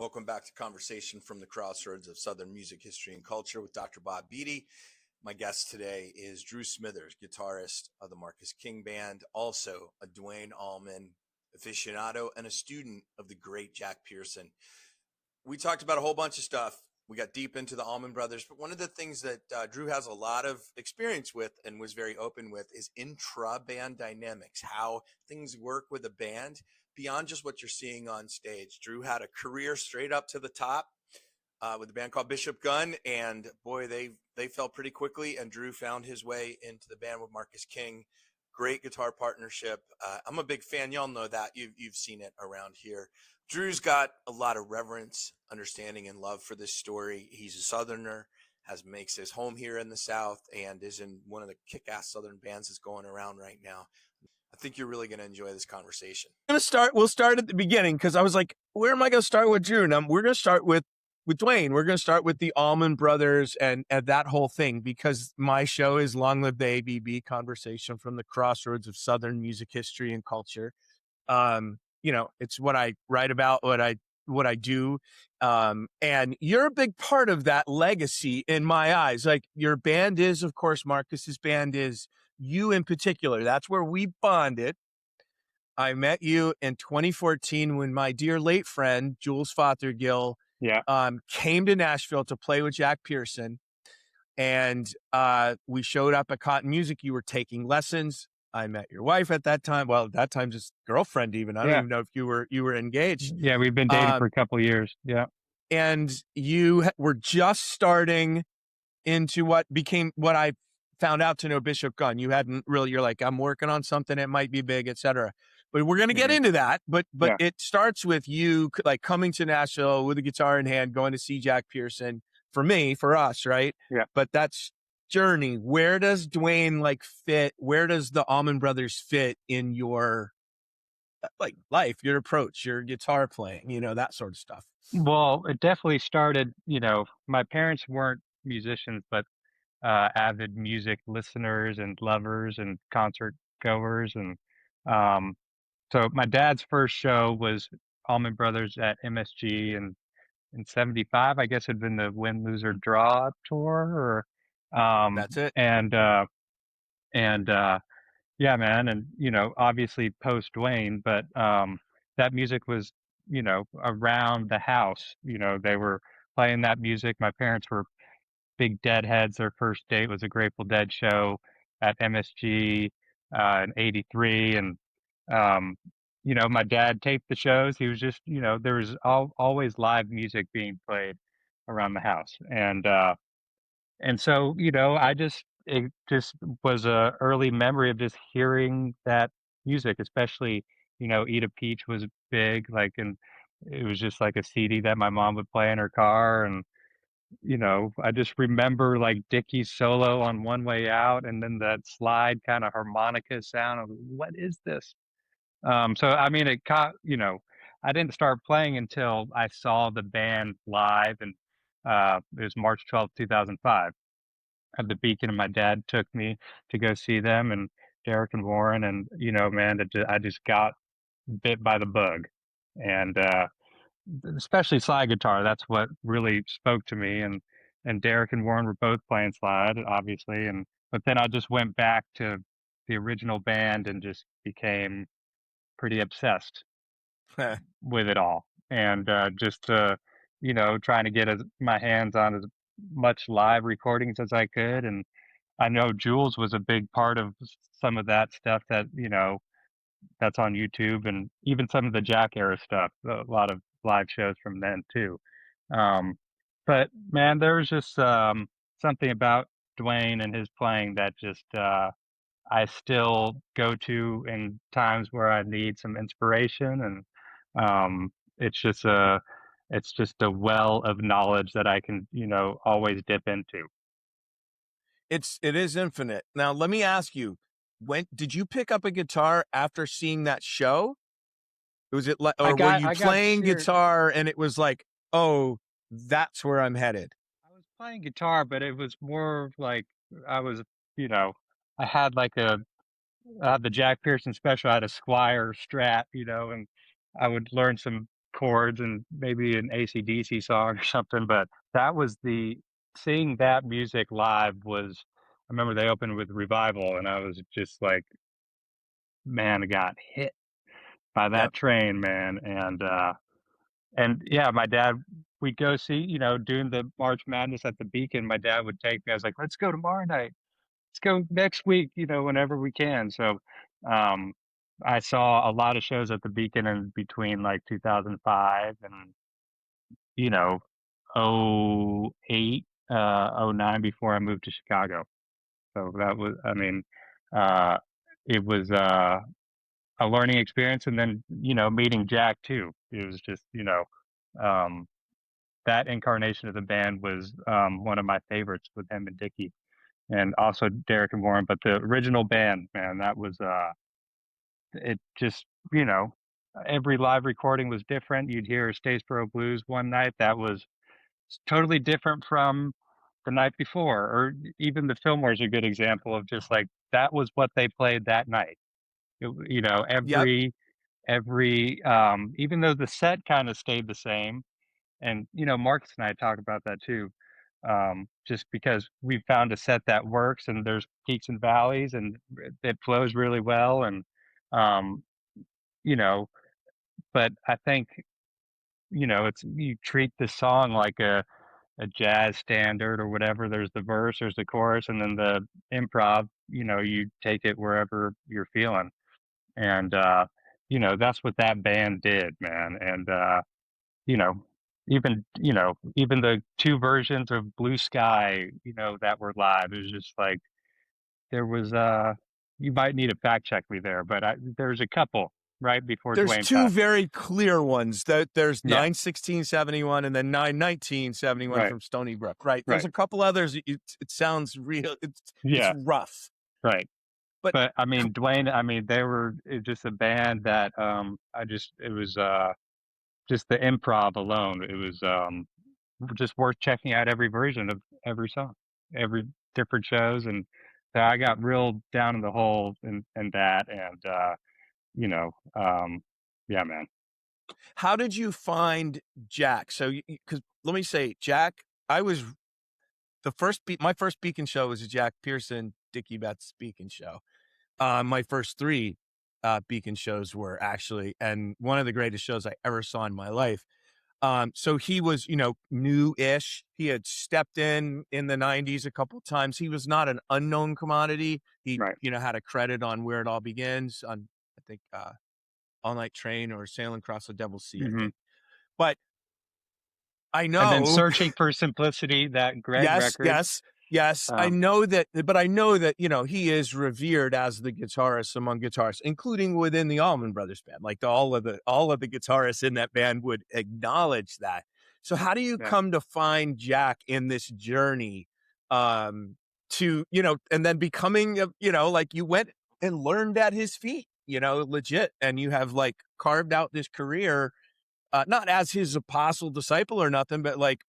Welcome back to Conversation from the Crossroads of Southern Music History and Culture with Dr. Bob Beatty. My guest today is Drew Smithers, guitarist of the Marcus King Band, also a Duane Allman aficionado and a student of the great Jack Pearson. We talked about a whole bunch of stuff. We got deep into the Allman Brothers, but one of the things that Drew has a lot of experience with and was very open with is intra-band dynamics, how things work with a band beyond just what you're seeing on stage. Drew had a career straight up to the top with a band called Bishop Gunn, and boy, they fell pretty quickly, and Drew found his way into the band with Marcus King. Great guitar partnership. I'm a big fan. Y'all know that. You've seen it around here. Drew's got a lot of reverence, understanding, and love for this story. He's a Southerner, makes his home here in the South, and is in one of the kick-ass Southern bands that's going around right now. I think you're really going to enjoy this conversation. We'll start at the beginning, because I was like, where am I going to start with Drew? And we're going to start with Duane. We're going to start with the Allman Brothers and that whole thing, because my show is Long Live the ABB, Conversation from the Crossroads of Southern Music History and Culture. It's what I write about, what I do. And you're a big part of that legacy in my eyes. Like, your band is, of course, Marcus's band is, you in particular. That's where we bonded. I met you in 2014 when my dear late friend, Jules Fothergill, came to Nashville to play with Jack Pearson. And we showed up at Cotton Music. You were taking lessons. I met your wife at that time. Well, at that time, just girlfriend even. I don't even know if you were engaged. Yeah, we've been dating for a couple of years. Yeah. And you were just starting into what became what I found out to know Bishop Gunn. You hadn't really, you're like, I'm working on something. It might be big, etc. But we're going to get into that. But It starts with you like coming to Nashville with a guitar in hand, going to see Jack Pearson for us, right? Yeah. But that's journey. Where does Duane fit? Where does the Allman Brothers fit in your life, your approach, your guitar playing, that sort of stuff? Well, it definitely started, my parents weren't musicians, but avid music listeners and lovers and concert goers. And so my dad's first show was Allman Brothers at MSG in 75, I guess, had been the Win, Lose, or Draw tour. That's it. Yeah, man. And, obviously post Duane, but that music was, around the house. They were playing that music. My parents were big Deadheads. Their first date was a Grateful Dead show at MSG in '83. And, my dad taped the shows. He was just, there was always live music being played around the house. And so, it just was a early memory of just hearing that music, especially, Eat a Peach was big, and it was just like a CD that my mom would play in her car. And, I just remember Dickie's solo on One Way Out, and then that slide kind of harmonica sound. I was, what is this? So, I mean, it caught, I didn't start playing until I saw the band live, and it was March 12th, 2005. At the Beacon, and my dad took me to go see them, and Derek and Warren, and man, I just got bit by the bug. And especially slide guitar, that's what really spoke to me. And Derek and Warren were both playing slide, obviously, but then I just went back to the original band and just became pretty obsessed with it all. And just trying to get my hands on as much live recordings as I could. And I know Jules was a big part of some of that stuff that, that's on YouTube, and even some of the Jack era stuff, a lot of live shows from then too. But man, there was just something about Duane and his playing that just I still go to in times where I need some inspiration. And it's just a well of knowledge that I can, always dip into. It is infinite. Now, let me ask you, when did you pick up a guitar after seeing that show? Was it were you playing guitar and it was like, oh, that's where I'm headed? I was playing guitar, but it was more like I was, I had the Jack Pearson special. I had a Squire Strat, and I would learn some chords and maybe an AC/DC song or something. But that was seeing that music live was, I remember they opened with Revival, and I was just like, man, I got hit by Yep. that train, man. And yeah, my dad, we'd go see, doing the March Madness at the Beacon. My dad would take me. I was like, let's go tomorrow night. Let's go next week, whenever we can. So, um, I saw a lot of shows at the Beacon in between like 2005 and, you know, '08, '09 before I moved to Chicago. So that was, I mean, uh, it was, a learning experience. And then, meeting Jack too. It was just, um, that incarnation of the band was, one of my favorites with him and Dickie, and also Derek and Warren. But the original band, man, that was, it just, you know, every live recording was different. You'd hear Statesboro Blues one night that was totally different from the night before, or even the Fillmore's a good example of just like that was what they played that night. Yep. Even though the set kind of stayed the same, and Marcus and I talk about that too, just because we found a set that works, and there's peaks and valleys, and it flows really well, and um, you know, but I think it's, you treat the song like a jazz standard or whatever. There's the verse, there's the chorus, and then the improv. You take it wherever you're feeling, and that's what that band did, man. And you know, even the two versions of Blue Sky, that were live, it was just like there was you might need to fact check me there, but there's a couple right before There's Duane two passed. very clear ones. There's Yeah. 9/16/71 and then 9/19/71 Right. from Stony Brook. Right. There's Right. a couple others. It sounds real. It's Yeah. rough. Right. But But I mean, Duane, they were just a band that it was just the improv alone. It was just worth checking out every version of every song, every different shows. And so I got real down in the hole in that. And, yeah, man. how did you find Jack? So, because let me say, Jack, I was my first Beacon show was a Jack Pearson, Dickie Betts Beacon show. My first three Beacon shows were actually, and one of the greatest shows I ever saw in my life. So he was, new-ish. He had stepped in the 90s a couple of times. He was not an unknown commodity. He, Right. Had a credit on Where It All Begins on, I think, All Night Train or Sailing Across the Devil's Sea, I think. But I know. And then Searching for Simplicity, that Greg record. Yes. I know that, but I know that, he is revered as the guitarist among guitarists, including within the Allman Brothers Band. Like all of the guitarists in that band would acknowledge that. So how do you come to find Jack in this journey, to, and then becoming, like you went and learned at his feet, legit. And you have like carved out this career, not as his apostle disciple or nothing, but like,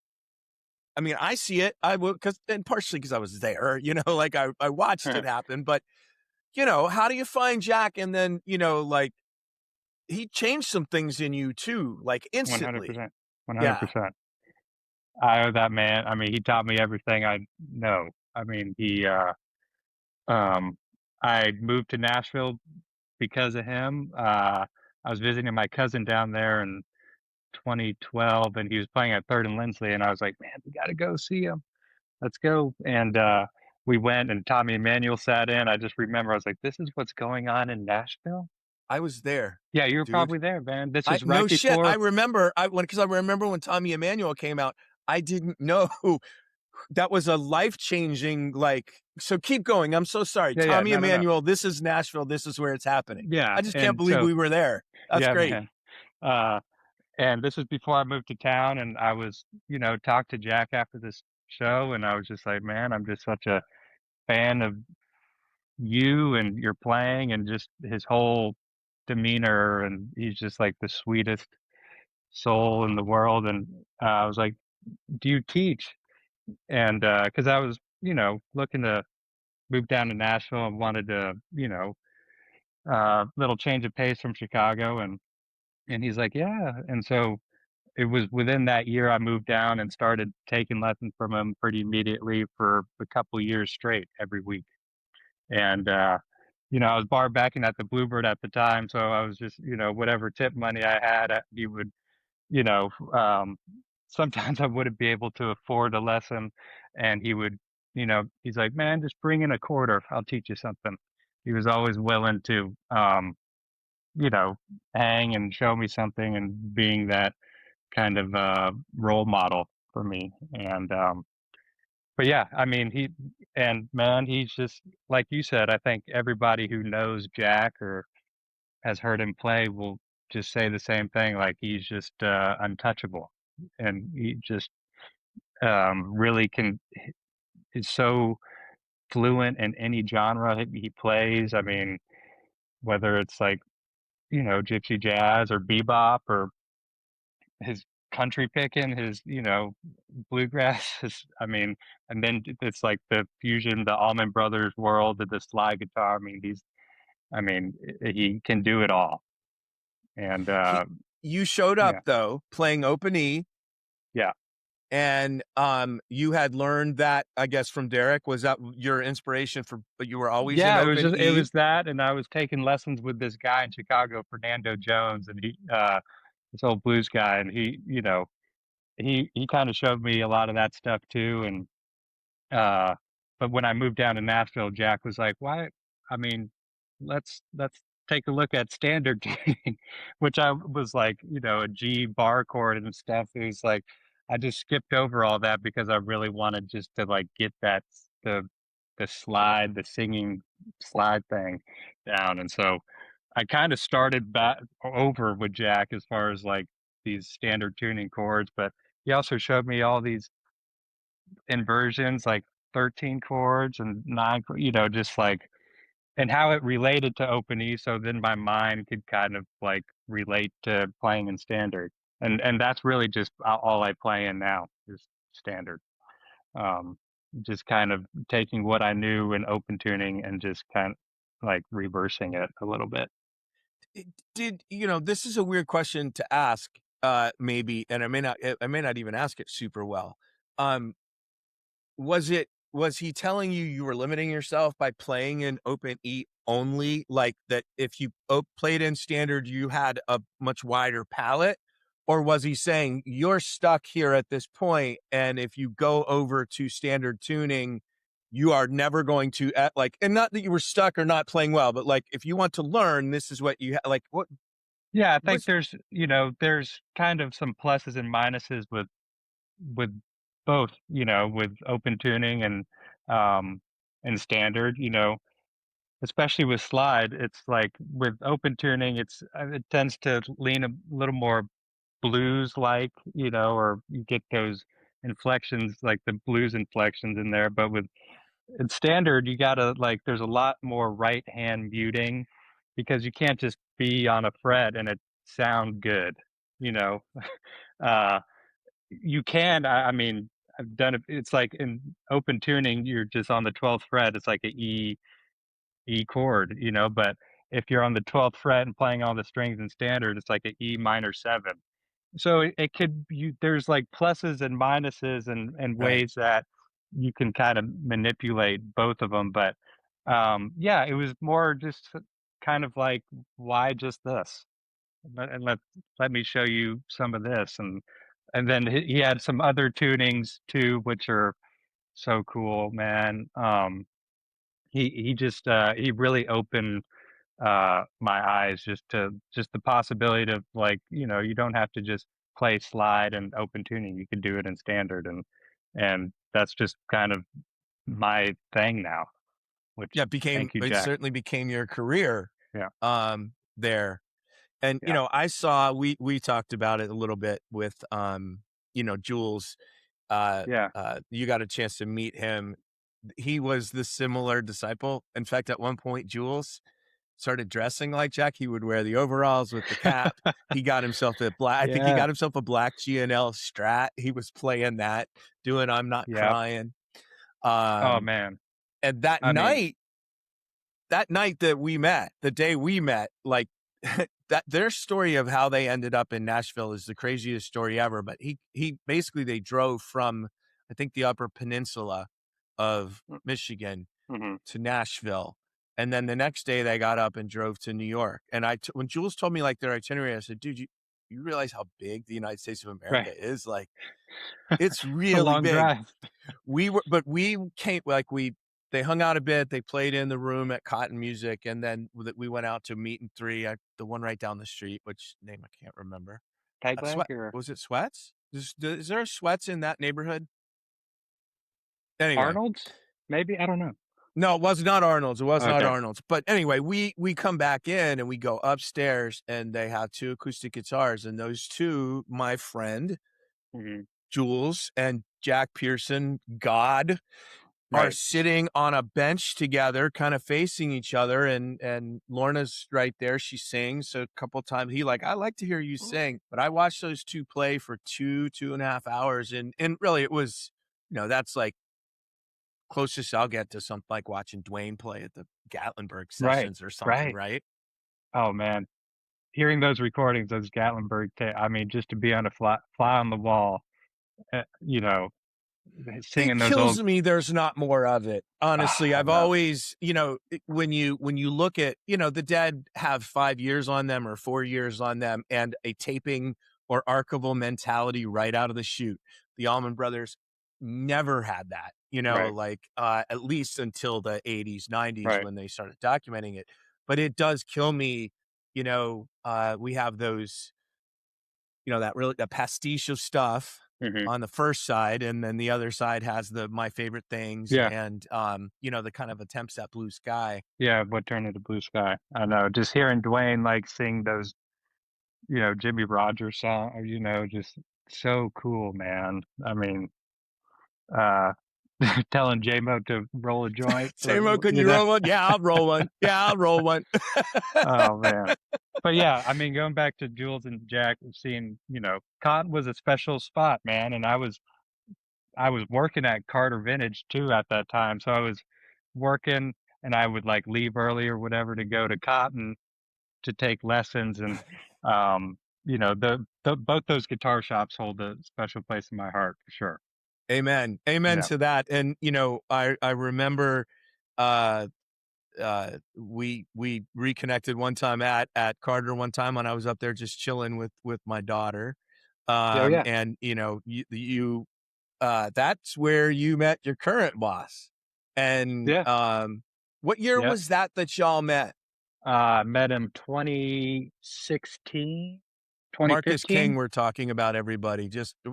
I mean, I see it. I will, and partially because I was there, like I watched it happen. But, how do you find Jack? And then, like he changed some things in you too, like instantly. 100%. 100%. I owe that man. I mean, he taught me everything I know. I mean, I moved to Nashville because of him. I was visiting my cousin down there in 2012, and he was playing at Third and Lindsley, and I was like, man, we got to go see him. Let's go. And we went, and Tommy Emmanuel sat in. I just remember I was like, this is what's going on in Nashville. I was there. Yeah, you were probably there, man. This is right no before. Shit. I remember because I remember when Tommy Emmanuel came out. I didn't know that was a life-changing, like, so keep going. I'm so sorry. Yeah, Tommy no. Emmanuel, this is Nashville. This is where it's happening. Yeah. I just can't believe we were there. That's great. Man. And this was before I moved to town, and I was, talked to Jack after this show, and I was just like, man, I'm just such a fan of you and your playing and just his whole demeanor, and he's just like the sweetest soul in the world. And I was like, do you teach? And because I was looking to move down to Nashville and wanted to little change of pace from Chicago. And And he's like, yeah. And so it was within that year I moved down and started taking lessons from him pretty immediately for a couple years straight every week. And, I was bar backing at the Bluebird at the time. So I was just, whatever tip money I had, he would, you know, um, sometimes I wouldn't be able to afford a lesson. And he would, he's like, man, just bring in a quarter. I'll teach you something. He was always willing to, you know, hang and show me something and being that kind of role model for me. And but yeah, I mean he's just like you said. I think everybody who knows Jack or has heard him play will just say the same thing. Like he's just untouchable, and he just really is so fluent in any genre he plays. I mean, whether it's like gypsy jazz or bebop or his country picking, his bluegrass. I mean, and then it's like the fusion, the Allman Brothers world, the slide guitar. I mean, he can do it all. And You showed up yeah, though playing open E, yeah, and you had learned that, I guess, from Derek. Was that your inspiration for? But you were always in yeah. open It E. was that, and I was taking lessons with this guy in Chicago, Fernando Jones, and this old blues guy, and he kind of showed me a lot of that stuff too, and Uh, but when I moved down to Nashville, Jack was like, "Why? I mean, let's take a look at standard tuning," which I was like, a G bar chord and stuff. It was like I just skipped over all that because I really wanted just to like get the slide, the singing slide thing down, and so I kind of started back over with Jack as far as like these standard tuning chords, but he also showed me all these inversions, like 13 chords and nine, just like, and how it related to open E. So then my mind could kind of like relate to playing in standard. And that's really just all I play in now is standard. Um, just kind of taking what I knew in open tuning and just kind of like reversing it a little bit. Did this is a weird question to ask, maybe, and I may not even ask it super well. Was he telling you were limiting yourself by playing in open E only, like that if you played in standard you had a much wider palette, or was he saying you're stuck here at this point and if you go over to standard tuning you are never going to like, and not that you were stuck or not playing well, but like if you want to learn, this is what you like, what Yeah, I think was there's kind of some pluses and minuses with both, with open tuning and standard, especially with slide. It's like with open tuning, it tends to lean a little more blues like, or you get those inflections like the blues inflections in there. But with in standard, you gotta like there's a lot more right hand muting because you can't just be on a fret and it sound good, you know. Uh you can. I mean, I've done it. It's like in open tuning, you're just on the 12th fret. It's like a E chord, But if you're on the 12th fret and playing all the strings in standard, it's like an E minor 7. So it could there's like pluses and minuses and right? ways that you can kind of manipulate both of them. But yeah, it was more just kind of like why just this? And let me show you some of this, and then he had some other tunings too which are so cool, man. He just he really opened my eyes just to just the possibility of like you don't have to just play slide and open tuning, you can do it in standard, and that's just kind of my thing now, which Yeah, thank you, it Jack. certainly became your career Yeah, there. And yeah, I saw, we talked about it a little bit with Jules. yeah, You got a chance to meet him. He was the similar disciple. In fact, at one point Jules started dressing like Jack. He would wear the overalls with the cap. He got himself a black, I think he yeah, got himself a black GNL Strat. He was playing that, doing I'm Not yeah. Crying. Oh Um man, and I mean, that night that we met, the day we met, like that their story of how they ended up in Nashville is the craziest story ever. But he basically, they drove from, I think, the Upper Peninsula of Michigan to Nashville. And then the next day they got up and drove to New York. And when Jules told me like their itinerary, I said, dude, you realize how big the United States of America is? Like, it's really a long big. drive. We came, like, they hung out a bit. They played in the room at Cotton Music. And then we went out to Meat and Three, the one right down the street, which name I can't remember. Was it Sweats? Is there a Sweats in that neighborhood? Anyway. Arnold's? Maybe? I don't know. No, it was not Arnold's. It was not Arnold's. But anyway, we come back in and we go upstairs and they have 2 acoustic guitars. And those 2, my friend, Jules and Jack Pearson, God, are sitting on a bench together, kind of facing each other. And Lorna's right there. She sings a couple of times. He I like to hear you sing. But I watched those 2 play for 2.5 hours. And really, it was, that's like closest I'll get to something like watching Duane play at the Gatlinburg sessions or something, right? Oh, man. Hearing those recordings, those Gatlinburg, I mean, just to be on a fly on the wall, singing those It kills me there's not more of it. Honestly, I've always, when you look at, the Dead have 5 years on them or 4 years on them and a taping or archival mentality right out of the chute. The Allman Brothers never had that, at least until the 80s, 90s when they started documenting it. But it does kill me, we have those, that pastiche of stuff on the first side, and then the other side has My Favorite Things and, the kind of attempts at Blue Sky. Yeah, What Turned Into Blue Sky. I know, just hearing Duane sing those, Jimmy Rogers songs, just so cool, man. I mean, telling Jaimoe to roll a joint. Jaimoe, can you roll one? Yeah, I'll roll one. Yeah, I'll roll one. Oh, man. But yeah, I mean, going back to Jules and Jack, seeing, Cotton was a special spot, man. And I was working at Carter Vintage too at that time. So I was working and I would leave early or whatever to go to Cotton to take lessons. And, both those guitar shops hold a special place in my heart for sure. Amen to that. And, I remember, we reconnected one time at Carter one time when I was up there just chilling with my daughter. And, you that's where you met your current boss. And, what year was that y'all met? Met him 2016. Marcus King, we're talking about, everybody.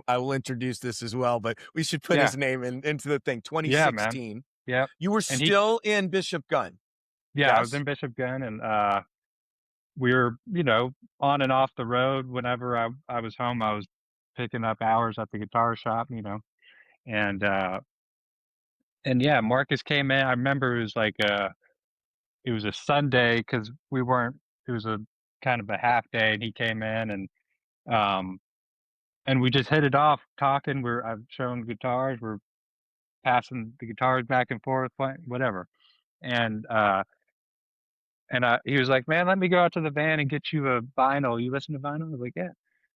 I will introduce this as well, but we should put his name into the thing. 2016. Yeah. You were still in Bishop Gunn. Yeah, yes? I was in Bishop Gunn, and we were, on and off the road. Whenever I was home, I was picking up hours at the guitar shop, and yeah, Marcus came in. I remember it was a Sunday because it was a kind of a half day, and he came in and we just hit it off talking. I've shown guitars. We're passing the guitars back and forth, whatever. And he was like, man, let me go out to the van and get you a vinyl. You listen to vinyl? I was like, yeah.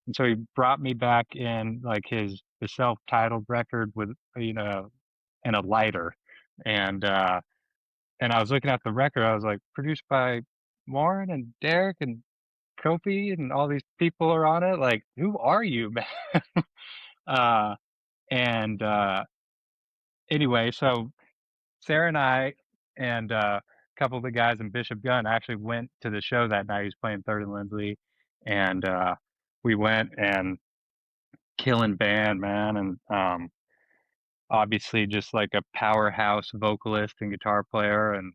And so he brought me back in his self-titled record with, and a lighter. And I was looking at the record. I was like, produced by Warren and Derek and Kofi and all these people are on it. Like, who are you, man? Anyway, so Sarah and I and a couple of the guys in Bishop Gunn actually went to the show that night. He was playing Third and Lindsley, and we went and killing band, man, and obviously just like a powerhouse vocalist and guitar player. And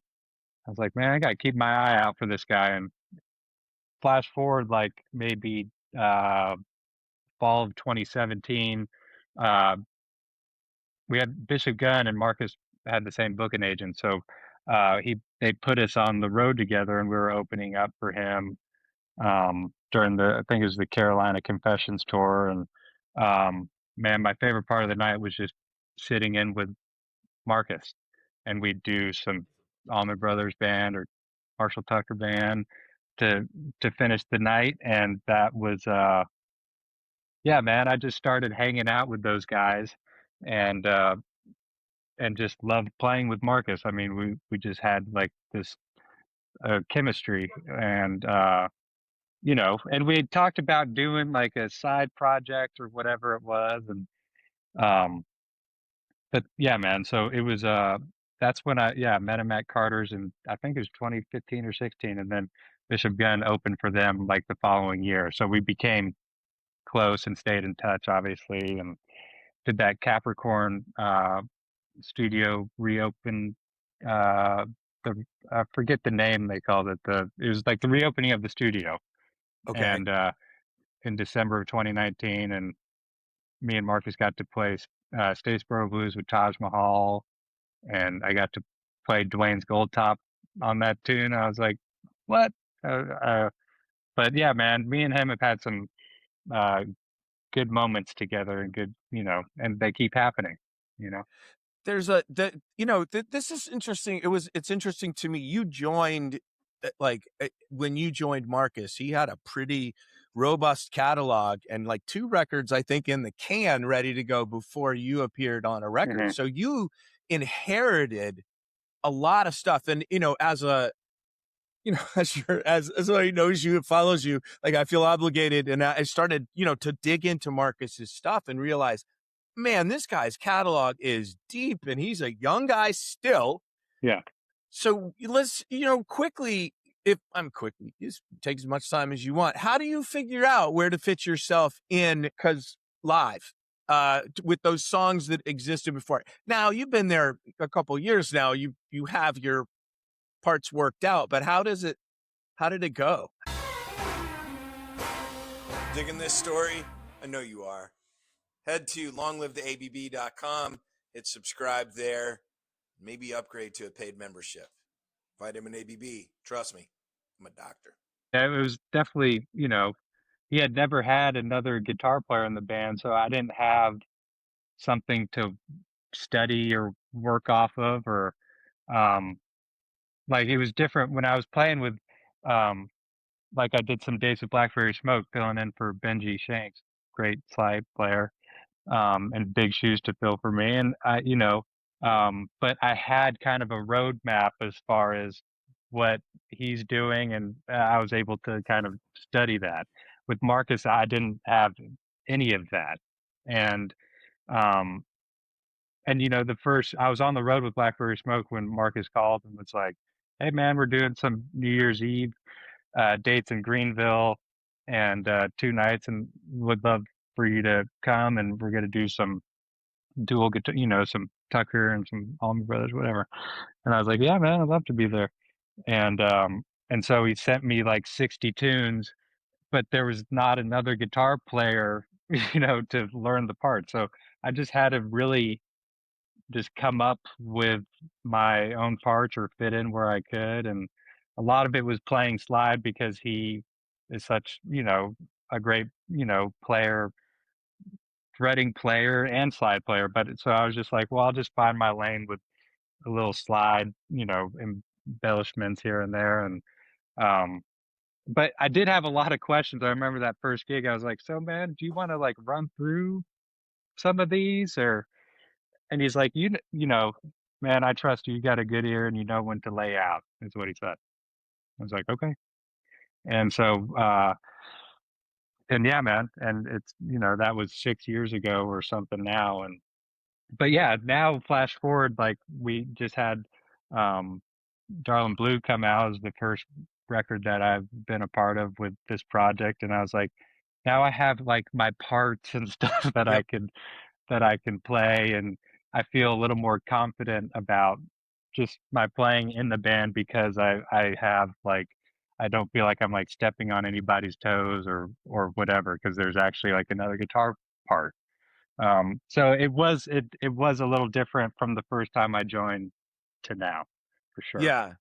I was like, man, I gotta keep my eye out for this guy. And flash forward maybe fall of 2017, we had Bishop Gunn and Marcus had the same booking agent, so they put us on the road together, and we were opening up for him during I think it was the Carolina Confessions tour. And man, my favorite part of the night was just sitting in with Marcus, and we'd do some Allman Brothers Band or Marshall Tucker Band, to finish the night, and that was yeah, man. I just started hanging out with those guys, and just loved playing with Marcus. I mean, we just had like this chemistry, and and we had talked about doing like a side project or whatever it was, and um, but yeah, man. So it was that's when I met him at Carter's, and I think it was 2015 or 16, and then Bishop Gunn opened for them like the following year. So we became close and stayed in touch, obviously, and did that Capricorn studio reopen. The I forget the name they called it. It was like the reopening of the studio, Okay. and in December of 2019, and me and Marcus got to play Statesboro Blues with Taj Mahal, and I got to play Duane's Gold Top on that tune. I was like, what? But yeah, man, me and him have had some good moments together, and good, and they keep happening, There's this is interesting. It's interesting to me. You joined when you joined Marcus, he had a pretty robust catalog and like 2 records, I think, in the can ready to go before you appeared on a record. Mm-hmm. So you inherited a lot of stuff. And, as somebody knows you, follows you, like I feel obligated. And I started, to dig into Marcus's stuff and realize, man, this guy's catalog is deep and he's a young guy still. Yeah. So let's, quickly, just take as much time as you want. How do you figure out where to fit yourself in? Because live, with those songs that existed before. Now you've been there a couple years now. You have your parts worked out, but how did it go? Digging this story? I know you are. Head to longlivetheabb.com, hit subscribe there, maybe upgrade to a paid membership. Vitamin ABB, trust me, I'm a doctor. Yeah, it was definitely, he had never had another guitar player in the band, so I didn't have something to study or work off of, or like it was different when I was playing with like I did some days with Blackberry Smoke, filling in for Benji Shanks, great slide player, and big shoes to fill for me. And but I had kind of a roadmap as far as what he's doing, and I was able to kind of study that. With Marcus, I didn't have any of that, and um, the first I was on the road with Blackberry Smoke when Marcus called and was like, "Hey, man, we're doing some New Year's Eve dates in Greenville, and 2 nights, and would love for you to come, and we're gonna do some dual guitar, some Tucker and some Allman Brothers, whatever." And I was like, "Yeah, man, I'd love to be there." And so he sent me like 60 tunes, but there was not another guitar player, to learn the part. So I just had to really just come up with my own parts or fit in where I could. And a lot of it was playing slide because he is such, a great, player, threading player and slide player. But so I was just like, well, I'll just find my lane with a little slide, embellishments here and there. And, but I did have a lot of questions. I remember that first gig, I was like, so man, do you want to like run through some of these, or, and he's like, man, I trust you. You got a good ear and you know when to lay out, is what he said. I was like, okay. And so, and yeah, man. And it's, that was 6 years ago or something now. And, but yeah, now flash forward, like we just had, Darlin' Blue come out as the first record that I've been a part of with this project. And I was like, now I have like my parts and stuff that Yep. that I can play, and I feel a little more confident about just my playing in the band because I have like I don't feel like I'm like stepping on anybody's toes or whatever, because there's actually like another guitar part. So it was a little different from the first time I joined to now, for sure. Yeah.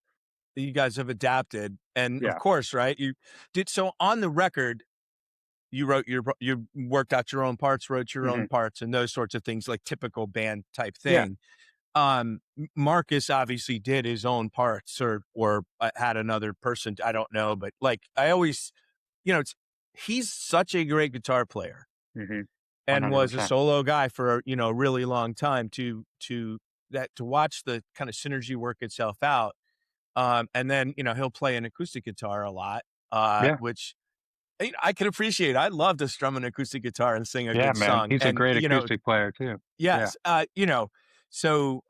You guys have adapted. And of Yeah. course, right. You did. So on the record, you worked out your own parts, wrote your own parts, and those sorts of things, like typical band type Yeah. thing. Marcus obviously did his own parts or had another person. I don't know, but like I always, he's such a great guitar player Mm-hmm. and was a 100%. solo guy for a really long time to watch the kind of synergy work itself out. And then he'll play an acoustic guitar a lot, Yeah. which I can appreciate. I'd love to strum an acoustic guitar and sing a Yeah, good man. song. He's a And great acoustic player too. Yeah. yes, so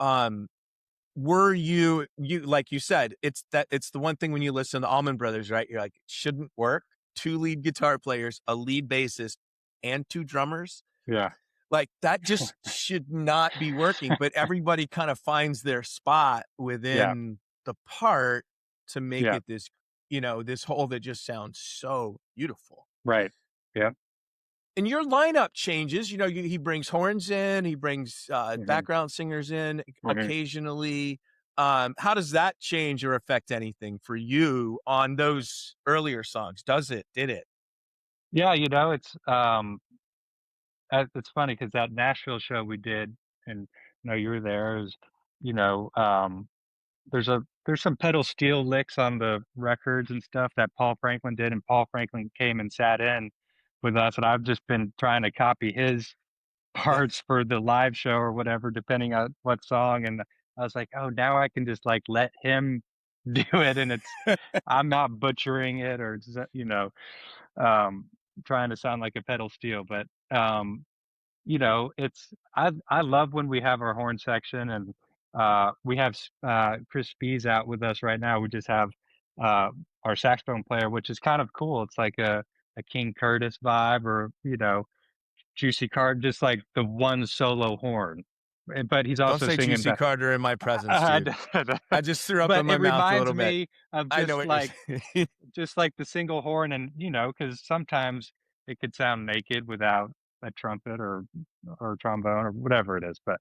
were you like you said, it's the one thing when you listen to Allman Brothers, right? You're like, it shouldn't work. 2 lead guitar players, a lead bassist, and 2 drummers. Yeah. Like that just should not be working. But everybody kind of finds their spot within the part to make it this, this whole that just sounds so beautiful. Right. Yeah. And your lineup changes. He brings horns in, he brings background singers in occasionally. How does that change or affect anything for you on those earlier songs? Did it? Yeah. It's funny because that Nashville show we did, and you were there. It was, you know, there's some pedal steel licks on the records and stuff that Paul Franklin did, and Paul Franklin came and sat in with us, and I've just been trying to copy his parts for the live show or whatever, depending on what song. And I was like, oh, now I can just like let him do it, and I'm not butchering it or um, trying to sound like a pedal steel, but I love when we have our horn section, and we have Chris Spees out with us right now. We just have our saxophone player, which is kind of cool. It's like a King Curtis vibe, or Juicy Card, just like the one solo horn. But he's Don't also say singing Juicy the. Carter in my presence, dude. I just threw up But in my it mouth a reminds little bit. me of I know just what like you're saying. just like the single horn, and because sometimes it could sound naked without a trumpet or trombone or whatever it is. But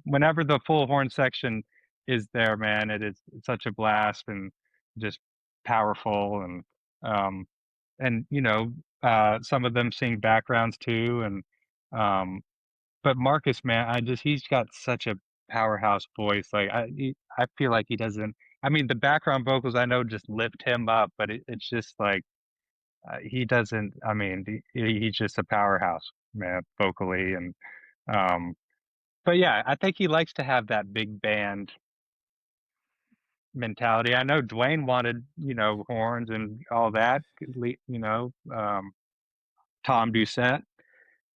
whenever the full horn section is there, man, it's such a blast and just powerful, and some of them sing backgrounds too, and but Marcus, man, he's got such a powerhouse voice. Like I feel like he doesn't. I mean, the background vocals I know just lift him up, but it's just like he doesn't. I mean, he's just a powerhouse, man, vocally, and um. But yeah, I think he likes to have that big band mentality. I know Duane wanted, horns and all that, Tom Doucette,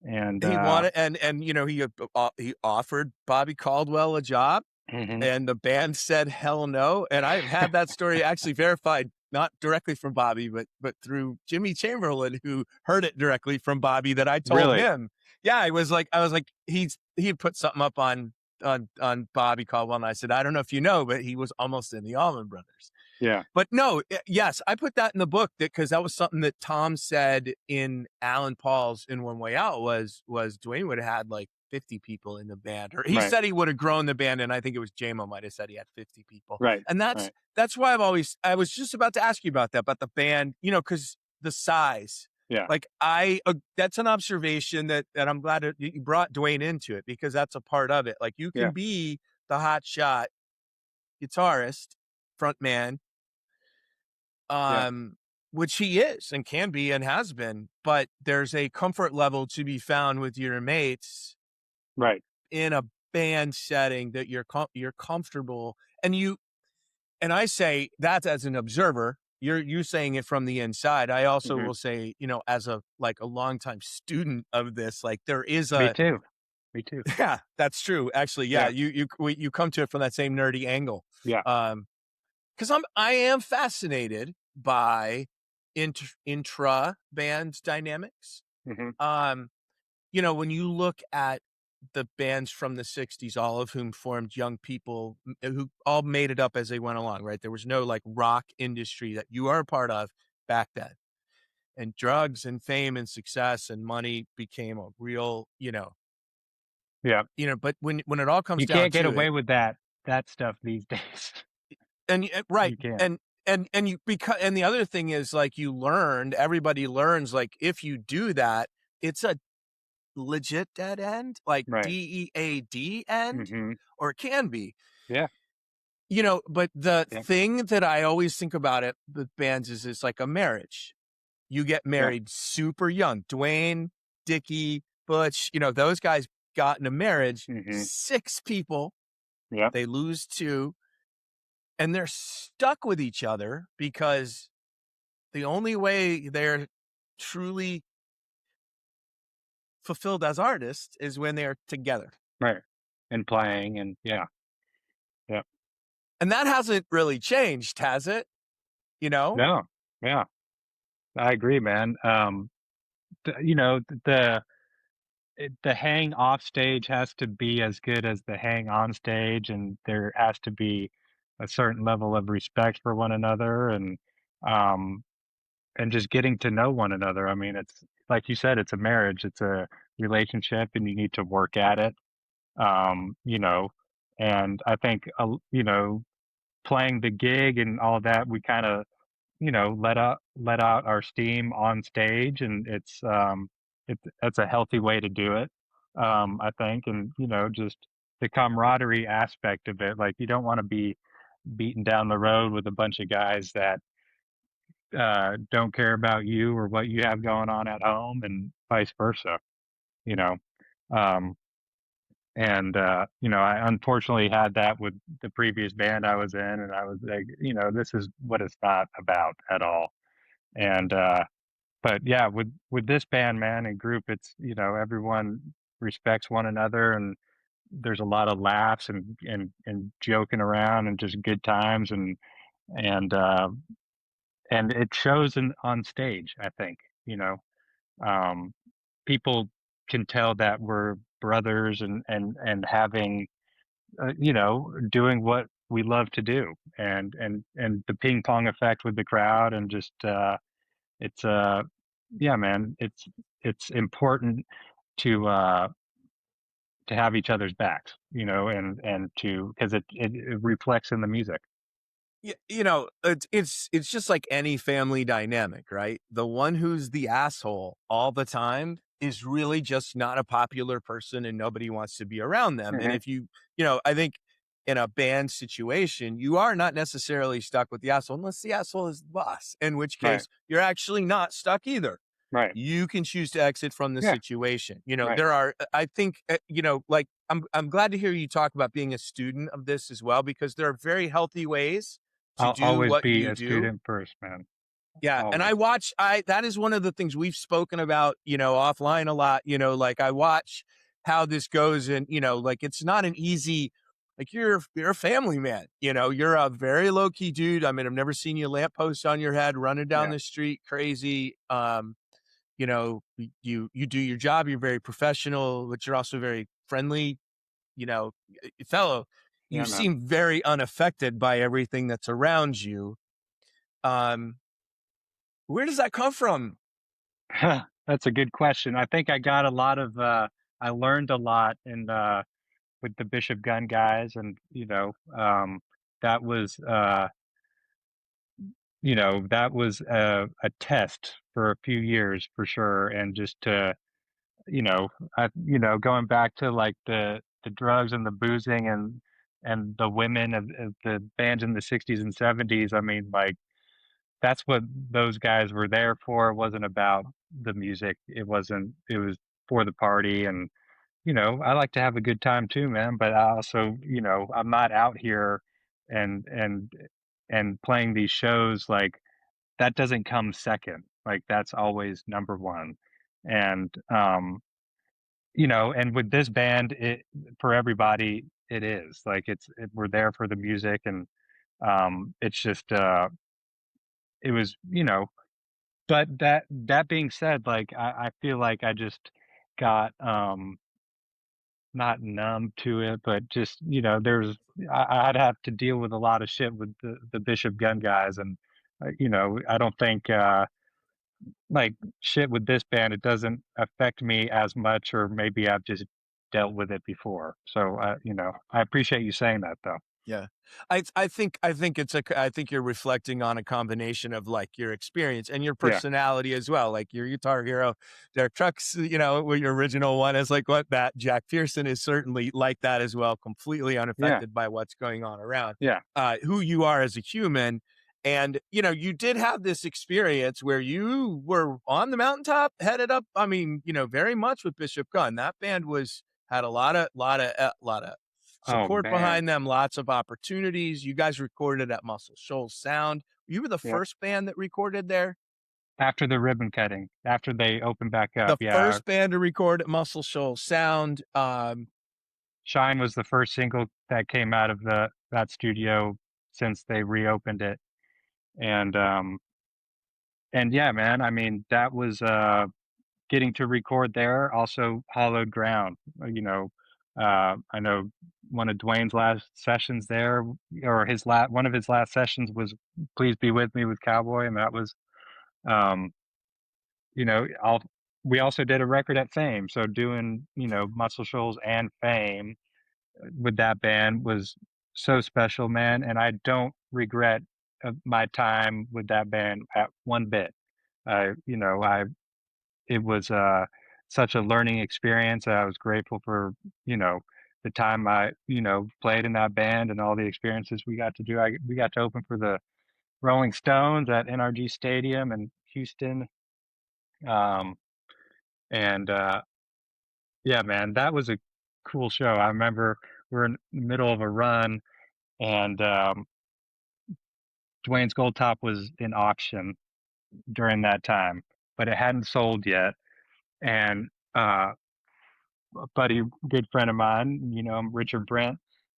and He wanted, and he offered Bobby Caldwell a job, mhm. and the band said hell no. And I've had that story actually verified, not directly from Bobby, but through Jimmy Chamberlain, who heard it directly from Bobby that I told Really? him. Yeah, I was like, he had put something up on Bobby Caldwell, and I said, I don't know if you know, but he was almost in the Allman Brothers. Yeah. But no, yes, I put that in the book because that was something that Tom said in Alan Paul's In One Way Out was Duane would have had like 50 people in the band, or he Right. said he would have grown the band, and I think it was Jaimoe might have said he had 50 people. Right. And that's why I was just about to ask you about that, about the band, because the size. Yeah. Like that's an observation that I'm glad that you brought Duane into it, because that's a part of it. Like you can be the hot shot guitarist, frontman, which he is and can be and has been, but there's a comfort level to be found with your mates, right, in a band setting that you're comfortable, and I say that as an observer. You're saying it from the inside. I also will say, as a longtime student of this, like there is me too. Yeah, that's true. Actually, yeah. You come to it from that same nerdy angle. Yeah. Because I am fascinated by intra band dynamics. When you look at the bands from the 60s, all of whom formed young people who all made it up as they went along, right? There was no like rock industry that you are a part of back then. And drugs and fame and success and money became a real, Yeah. But when it all comes down to it, you can't get away with that stuff these days. And right. You can't. And the other thing is, like, everybody learns, like, if you do that, it's a legit dead end, like Right. DEAD end, Mm-hmm. or it can be. Yeah. But the Yeah. thing that I always think about it with bands is it's like a marriage. You get married super young. Duane, Dickie, Butch, those guys got in a marriage, Mm-hmm. 6 people, Yeah. they lose 2, and they're stuck with each other because the only way they're truly fulfilled as artists is when they're together. Right. And playing and yeah. And that hasn't really changed, has it? No. Yeah. I agree, man. The the hang off stage has to be as good as the hang on stage, and there has to be a certain level of respect for one another, um and just getting to know one another. I mean, it's like you said, it's a marriage, it's a relationship, and you need to work at it. um you know and I think playing the gig and all that, we kind of let out our steam on stage, and it's a healthy way to do it, I think. And just the camaraderie aspect of it, like you don't want to be beaten down the road with a bunch of guys that don't care about you or what you have going on at home, and vice versa, you know um and I unfortunately had that with the previous band I was in, and I was like, this is what it's not about at all. And but yeah, with this band, man, and group, it's everyone respects one another, and there's a lot of laughs and joking around and just good times, and uh and it shows on stage, I think. you know um People can tell that we're brothers, and having doing what we love to do, and the ping pong effect with the crowd, and just it's yeah, man, it's important to have each other's backs, and to, because it reflects in the music. It's just like any family dynamic, right? The one who's the asshole all the time is really just not a popular person, and nobody wants to be around them. And Hmm. if I think in a band situation, you are not necessarily stuck with the asshole unless the asshole is the boss, in which Right. case you're actually not stuck either. Right. You can choose to exit from the Yeah. situation. Right. There are, I think, like I'm glad to hear you talk about being a student of this as well, because there are very healthy ways to I'll do always what be you a do. student first, man. Yeah. And Always. that is one of the things we've spoken about, offline a lot, like I watch how this goes, and, like, it's not an easy, like, you're a family man, you're a very low key dude. I mean, I've never seen you lamppost on your head, running down Yeah. the street crazy. You do your job. You're very professional, but you're also very friendly, fellow. You Yeah, man. seem very unaffected by everything that's around you. Where does that come from? That's a good question. I think I got a lot of I learned a lot in with the Bishop Gunn guys, and that was a test for a few years for sure. And just to going back to like the drugs and the boozing, and the women of the bands in the 60s and 70s. I mean, like, that's what those guys were there for. It wasn't about the music. It was for the party. And I like to have a good time too, man. But I also, I'm not out here and playing these shows. Like, that doesn't come second. Like, that's always number one. And and with this band, for everybody, it is like we're there for the music. And it's just it was, but that being said, like, I feel like I just got not numb to it, but just, I'd have to deal with a lot of shit with the Bishop Gun guys. And I don't think like, shit with this band, it doesn't affect me as much, or maybe I've just dealt with it before. So I appreciate you saying that, though. Yeah. I think I think you're reflecting on a combination of like your experience and your Yeah, personality as well. Like your guitar hero, Derek Trucks, your original one is like what that Jack Pearson is certainly like that as well, completely yeah, unaffected by what's going on around. yeah. Who you are as a human. And you did have this experience where you were on the mountaintop, headed up. I mean, very much with Bishop Gunn. That band had a lot of Oh support man, behind them, lots of opportunities. You guys recorded at Muscle Shoals Sound. You were the yeah. first band that recorded there? After the ribbon cutting, after they opened back up, The yeah. first band to record at Muscle Shoals Sound. Shine was the first single that came out of that studio since they reopened it, and yeah, man. I mean, that was getting to record there. Also, Hollowed Ground. I know one of Duane's last sessions there, or one of his last sessions was "Please Be With Me" with Cowboy, and that was, um, you know, I'll. We also did a record at Fame, so doing Muscle Shoals and Fame with that band was so special, man. And I don't regret my time with that band at one bit. I it was such a learning experience. I was grateful for you know the time I played in that band and all the experiences we got to do. We got to open for the Rolling Stones at NRG Stadium in Houston, um, and yeah, man, that was a cool show. I remember we were in the middle of a run, and Duane's Gold Top was in auction during that time, but it hadn't sold yet. And a buddy, good friend of mine, Richard Brent,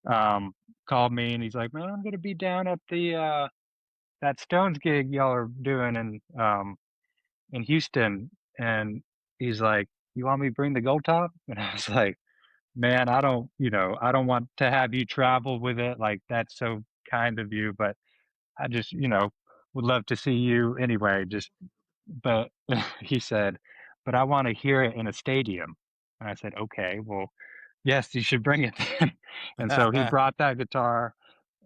um, called me and he's like, "Man, I'm gonna be down at the that Stones gig y'all are doing in Houston." And he's like, "You want me to bring the Gold Top?" And I was like, "Man, I don't want to have you travel with it. Like, that's so kind of you, but I just, would love to see you anyway. But he said, but I want to hear it in a stadium." And I said, "Okay, well, yes, you should bring it then." And so he brought that guitar,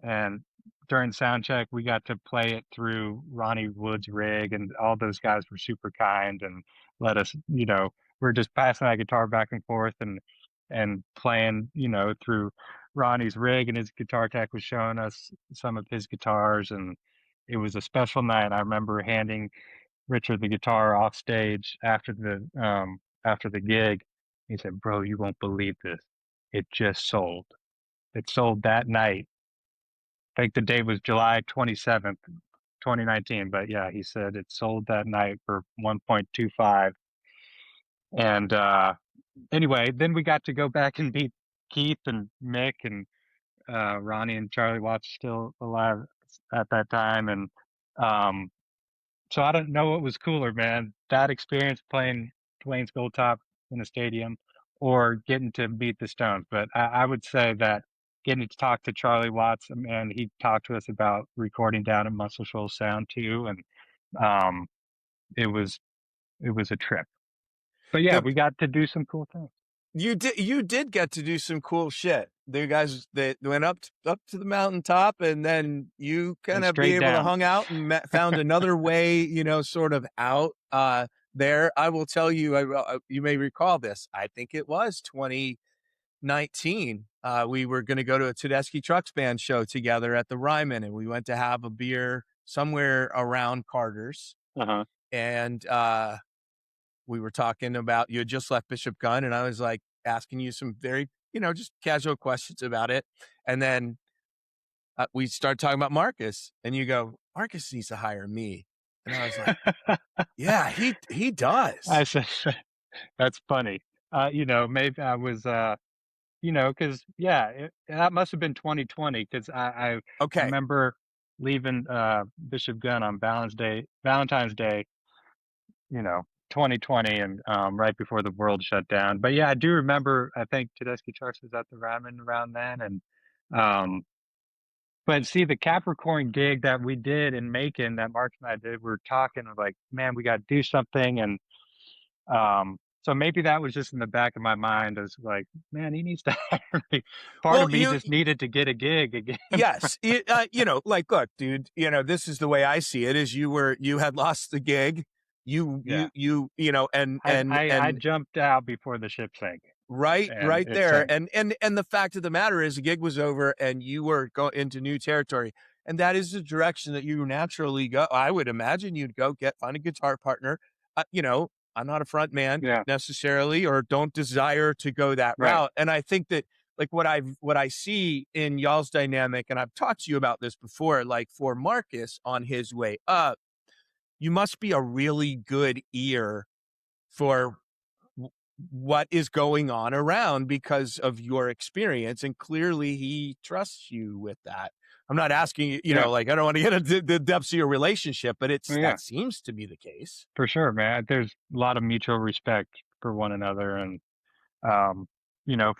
and during sound check, we got to play it through Ronnie Wood's rig, and all those guys were super kind and let us, we're just passing that guitar back and forth and playing, through Ronnie's rig, and his guitar tech was showing us some of his guitars, and it was a special night. I remember handing Richard the guitar off stage after the gig. He said, "Bro, you won't believe this. It just sold. It sold that night." I think the date was July 27th, 2019. But yeah, he said it sold that night for 1.25. And anyway, then we got to go back and meet Keith and Mick and Ronnie and Charlie Watts still alive at that time. And um, so I don't know what was cooler, man. That experience playing Duane's Gold Top in a stadium or getting to meet the Stones. But I would say that getting to talk to Charlie Watts, and he talked to us about recording down at Muscle Shoals Sound too. And um, it was a trip. But yeah, the we got to do some cool things you did get to do some cool shit. The guys that went up to the mountaintop, and then you kind and of be straight able to down. hung out and found another way, sort of out there. I will tell you, you may recall this. I think it was 2019. We were going to go to a Tedeschi Trucks Band show together at the Ryman, and we went to have a beer somewhere around Carter's, Uh-huh. and we were talking about, you had just left Bishop Gunn, and I was like asking you some very, just casual questions about it. And then we started talking about Marcus, and you go, "Marcus needs to hire me." And I was like, "Yeah, he I does." said, that's funny. Maybe I was, because yeah, that must have been 2020 because I Okay. remember leaving Bishop Gunn on Valentine's Day, 2020, and right before the world shut down. But yeah, I do remember. I think Tedeschi Trucks was at the Ryman around then, and um, but see the Capricorn gig that we did in Macon that Mark and I did, we were talking like, man, we got to do something, and So maybe that was just in the back of my mind as like, man, he needs to hire me. Part Well, of me just needed to get a gig again. yes, like, look, dude, this is the way I see it: is you had lost the gig, Yeah. I and jumped out before the ship sank, and right it there, sank. and the fact of the matter is, the gig was over, and you were going into new territory, and that is the direction that you naturally go. I would imagine you'd go find a guitar partner. I'm not a front man Yeah. necessarily, or don't desire to go that Right. route, and I think that, like, what I see in y'all's dynamic, and I've talked to you about this before, like for Marcus on his way up, you must be a really good ear for what is going on around because of your experience, and clearly he trusts you with that. I'm not asking you, Yeah. like, I don't want to get into the depths of your relationship, but Yeah. that seems to be the case. For sure, man. There's a lot of mutual respect for one another, and um,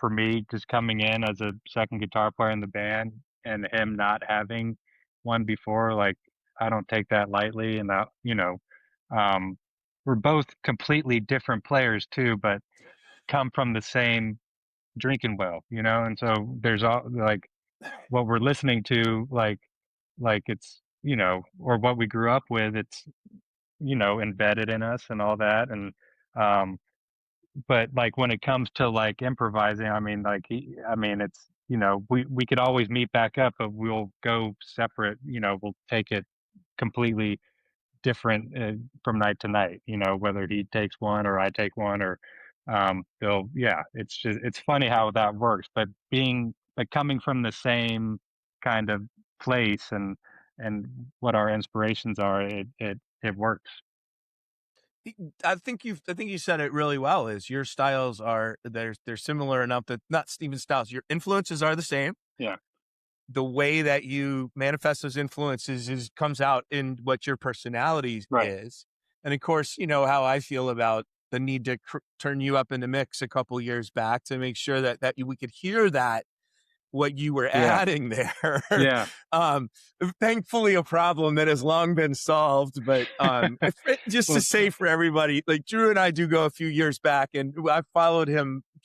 for me, just coming in as a second guitar player in the band, and him not having one before, like, I don't take that lightly. And that, um, we're both completely different players too, but come from the same drinking well, and so there's all like what we're listening to, like it's, or what we grew up with, it's, embedded in us and all that. And um but like when it comes to like improvising, I mean, like it's, we could always meet back up, but we'll go separate, we'll take it completely different, from night to night, whether he takes one or I take one, or they'll, yeah, it's funny how that works. But being like coming from the same kind of place, and what our inspirations are, it works. I think you said it really well. Is your styles they're similar enough that, not even styles, your influences are the same. Yeah. The way that you manifest those influences comes out in what your personality Right. is. And of course, you know how I feel about the need to turn you up in the mix a couple years back to make sure that we could hear that what you were Yeah. adding there. Yeah. um, Thankfully a problem that has long been solved, but just to Well, say for everybody, like Drew and I do go a few years back, and I followed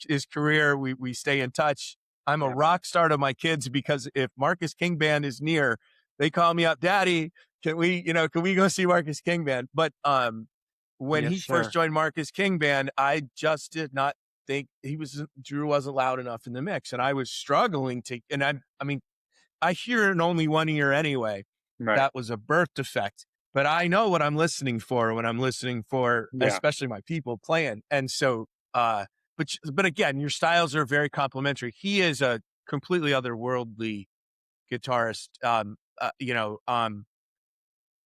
his career. We stay in touch. I'm a yeah, rock star to my kids, because if Marcus King Band is near, they call me up, Daddy, can we go see Marcus King Band? But when yes, he first sir. joined Marcus King Band, I just did not think Drew wasn't loud enough in the mix, and I was struggling to. And I mean, I hear it in only one ear anyway. Right. That was a birth defect, but I know what I'm listening for when I'm listening for, Yeah. especially my people playing. And so, but again, your styles are very complementary. He is a completely otherworldly guitarist.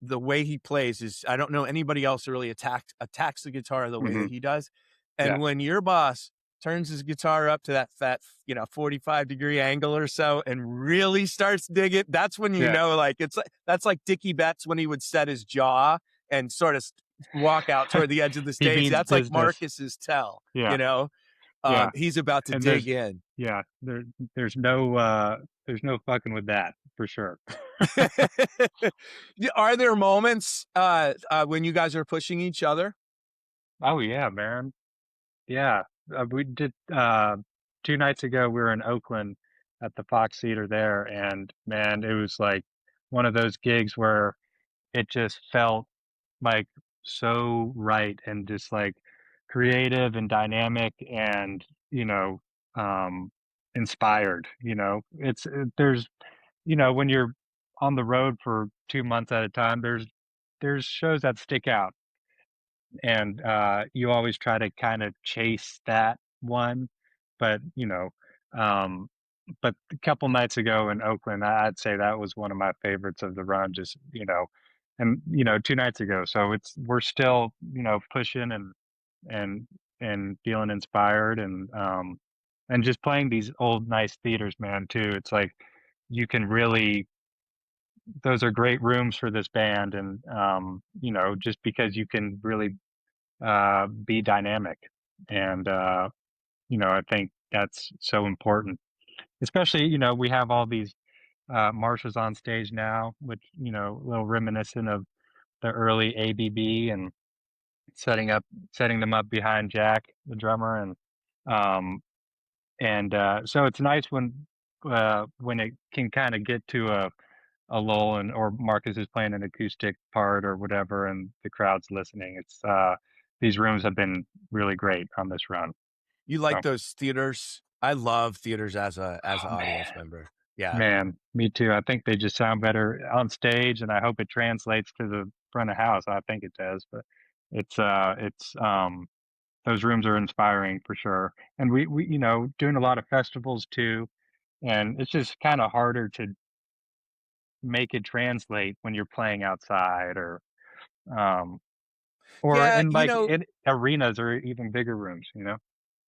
The way he plays is, I don't know anybody else that really attacks the guitar the way Hmm. that he does. Yeah. And when your boss turns his guitar up to that 45-degree angle or so and really starts digging, that's when Yeah. like that's like Dickie Betts when he would set his jaw and sort of walk out toward the edge of the He stage. means That's like business. Marcus's tell. Yeah. Yeah. He's about to And dig in. yeah, there's no fucking with that, for sure. Are there moments when you guys are pushing each other? Oh yeah, man. Yeah. We did 2 nights ago, we were in Oakland at the Fox Theater there, and man, it was like one of those gigs where it just felt like so right, and just like creative and dynamic, and um inspired. There's, when you're on the road for 2 months at a time, there's shows that stick out, and you always try to kind of chase that one. But um but a couple nights ago in Oakland, I'd say that was one of my favorites of the run. Just, and 2 nights ago, so we're still, pushing, and feeling inspired, and just playing these old nice theaters, man, too. It's like you can really, those are great rooms for this band, and just because you can really be dynamic. And I think that's so important, especially, we have all these marshals on stage now, which, a little reminiscent of the early ABB. And setting them up behind Jack, the drummer, and so it's nice when it can kind of get to a lull, and or Marcus is playing an acoustic part or whatever, and the crowd's listening. It's these rooms have been really great on this run. You like those theaters? I love theaters as an audience member. Yeah, man, me too. I think they just sound better on stage, and I hope it translates to the front of house. I think it does, but it's those rooms are inspiring for sure. And we doing a lot of festivals too, and it's just kind of harder to make it translate when you're playing outside um or yeah. in like in arenas or even bigger rooms,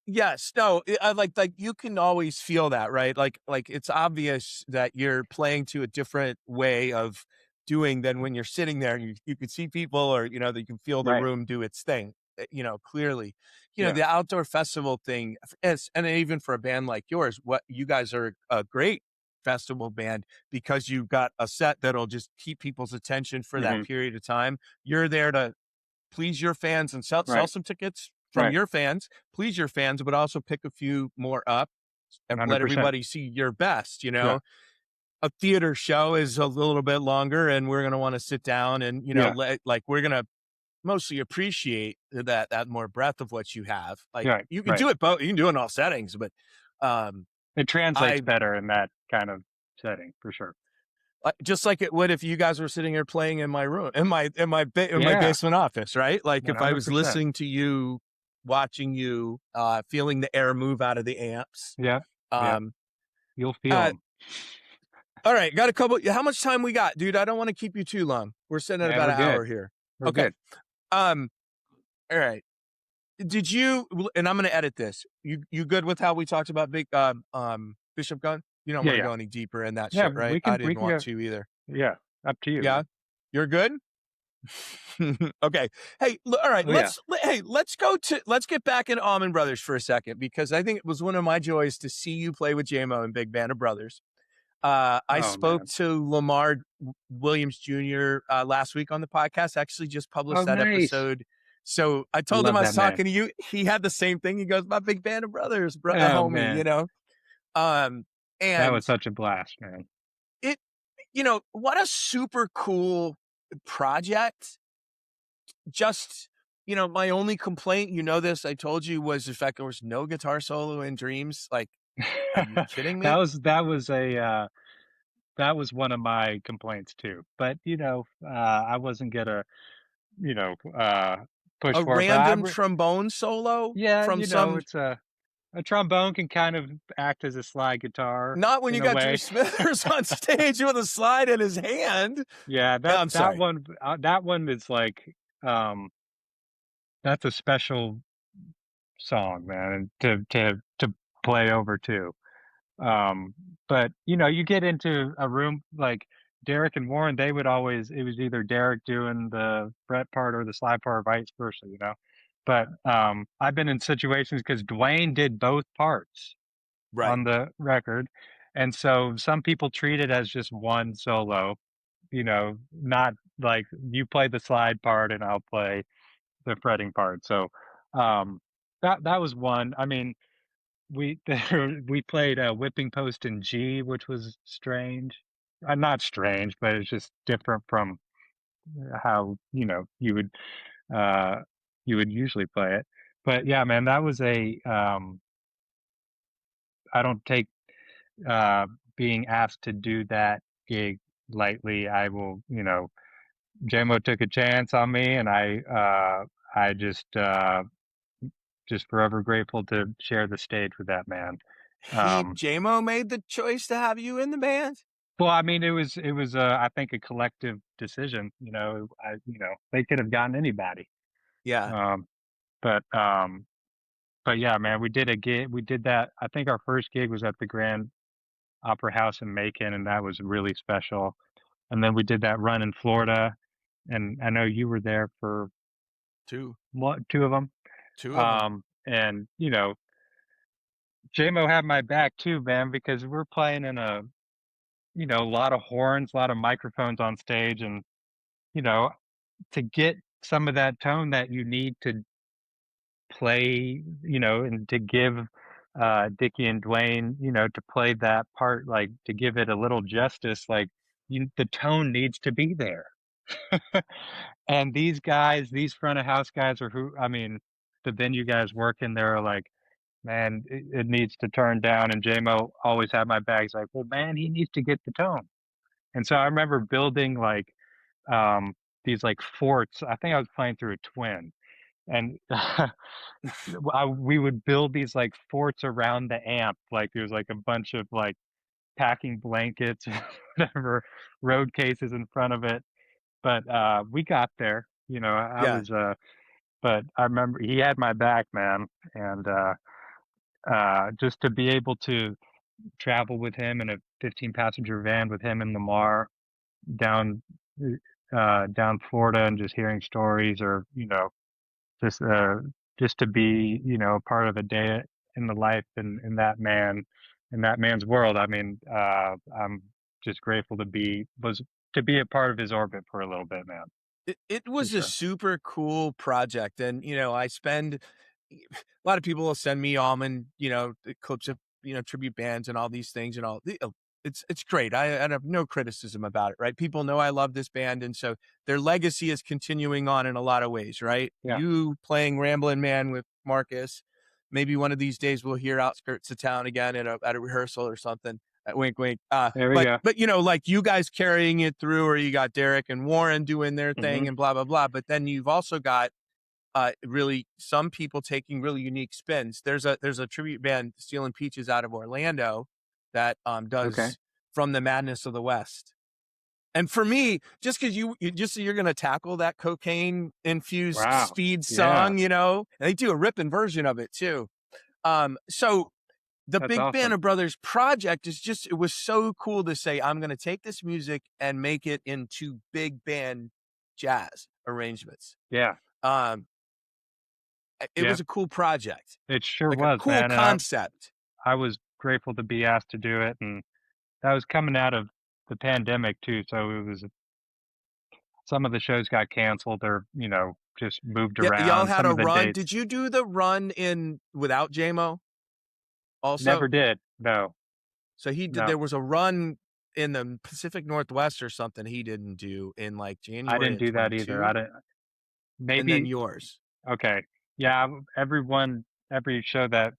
Yes, no, I like you can always feel that, right? Like it's obvious that you're playing to a different way of doing than when you're sitting there and you can see people, or that you can feel the Right. room do its thing, clearly. Yeah. The outdoor festival thing, and even for a band like yours, what you guys are a great festival band because you've got a set that'll just keep people's attention for that period of time. You're there to please your fans and sell some tickets from your fans, please your fans, but also pick a few more up and 100%. let everybody see your best. Yeah. A theater show is a little bit longer, and we're going to want to sit down and, we're going to mostly appreciate that more breadth of what you have. Like you can do it both. You can do it in all settings, but it translates better in that kind of setting for sure. Just like it would if you guys were sitting here playing in my room, in my basement office, right? Like 100%. If I was listening to you, watching you, feeling the air move out of the amps. Yeah. You'll feel them. All right. Got a couple. How much time we got, dude? I don't want to keep you too long. We're sitting at about an hour here. We're good. All right. Did you, and I'm going to edit this. You good with how we talked about Bishop Gunn? You don't want to go any deeper in that shit, right? I didn't want to either. Yeah. Up to you. Yeah. You're good? Okay. Hey, all right. Let's get back into Allman Brothers for a second, because I think it was one of my joys to see you play with Jaimoe and Big Band of Brothers. I spoke to Lamar Williams Jr. Last week on the podcast. Actually just published that episode. So I told him I was talking to you. He had the same thing. He goes, my Big Band of Brothers, homie, man. And that was such a blast, man. What a super cool project. Just, my only complaint, this, I told you, was the fact there was no guitar solo in Dreams. Like, are you kidding me? that was one of my complaints too. But, I wasn't gonna, push a for random trombone solo. Yeah. From it's a trombone can kind of act as a slide guitar. Not when you got Jules Smithers on stage with a slide in his hand. Yeah, that one is like, that's a special song, man, to play over too. But you get into a room like Derek and Warren, it was either Derek doing the Brett part or the slide part, or vice versa, But I've been in situations because Duane did both parts on the record. And so some people treat it as just one solo, not like you play the slide part and I'll play the fretting part. So that was one. I mean, we played a whipping post in G, which was strange. Not strange, but it's just different from how you would usually play it. But yeah, man, that was I don't take being asked to do that gig lightly. I will, Jaimoe took a chance on me, and I just forever grateful to share the stage with that man. Jaimoe made the choice to have you in the band? Well, I mean, it was I think a collective decision. They could have gotten anybody. Yeah. But yeah, man, we did a gig. We did that. I think our first gig was at the Grand Opera House in Macon, and that was really special. And then we did that run in Florida, and I know you were there for two of them. And Jaimoe had my back too, man, because we're playing in a lot of horns, a lot of microphones on stage, and to get some of that tone that you need to play, and to give Dickie and Duane, to play that part, like to give it a little justice, like the tone needs to be there. And these guys, these front of house guys, or who, I mean, the venue guys working there are like, man, it needs to turn down. And Jaimoe always had my back. He's like, well, man, he needs to get the tone. And so I remember building like these like forts. I think I was playing through a twin, and we would build these like forts around the amp. Like there's like a bunch of like packing blankets, whatever, road cases in front of it. But we got there. I Yeah. was. But I remember he had my back, man, and just to be able to travel with him in a 15 passenger van with him and Lamar down down Florida, and just hearing stories, or just just to be part of a day in the life in that man's world. I mean, I'm just grateful to be a part of his orbit for a little bit, man. It For was a sure. super cool project, and I spend a lot of people will send me Allman, the clips of tribute bands and all these things and all. It's great. I have no criticism about it, right? People know I love this band, and so their legacy is continuing on in a lot of ways, right? Yeah. You playing Ramblin' Man with Marcus, maybe one of these days we'll hear Outskirts of Town again at a rehearsal or something. Wink, wink. There we go. But like you guys carrying it through, or you got Derek and Warren doing their thing and blah, blah, blah. But then you've also got really some people taking really unique spins. There's a tribute band, Stealing Peaches, out of Orlando that does From the Madness of the West. And for me, just because you're going to tackle that cocaine infused speed song, and they do a ripping version of it too. So the Big Band of Brothers project it was so cool to say, I'm going to take this music and make it into big band jazz arrangements. Yeah. It was a cool project. It sure was, a cool man. concept. I was grateful to be asked to do it, and that was coming out of the pandemic too. So it was, some of the shows got canceled, or just moved around. Y'all had some a of the run. dates. Did you do the run without Jaimoe? Also, never did. No. So he did. No. There was a run in the Pacific Northwest or something he didn't do in like January. I didn't do that either. I didn't. Maybe. And then yours. Okay. Yeah. Every show that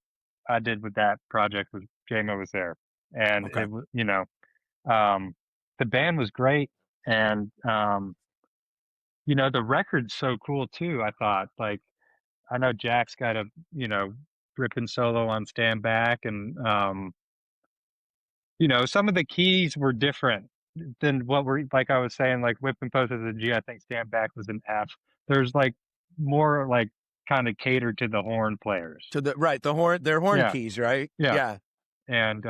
I did with that project was Jaimoe was there, and it was the band was great, and the record's so cool too. I thought, like, I know Jack's got a ripping solo on Stand Back, and some of the keys were different than what we're, like I was saying, like Whip and Post is a G. I think Stand Back was an F. There's like more like kind of catered to the horn players. To their horn keys, right? Yeah. And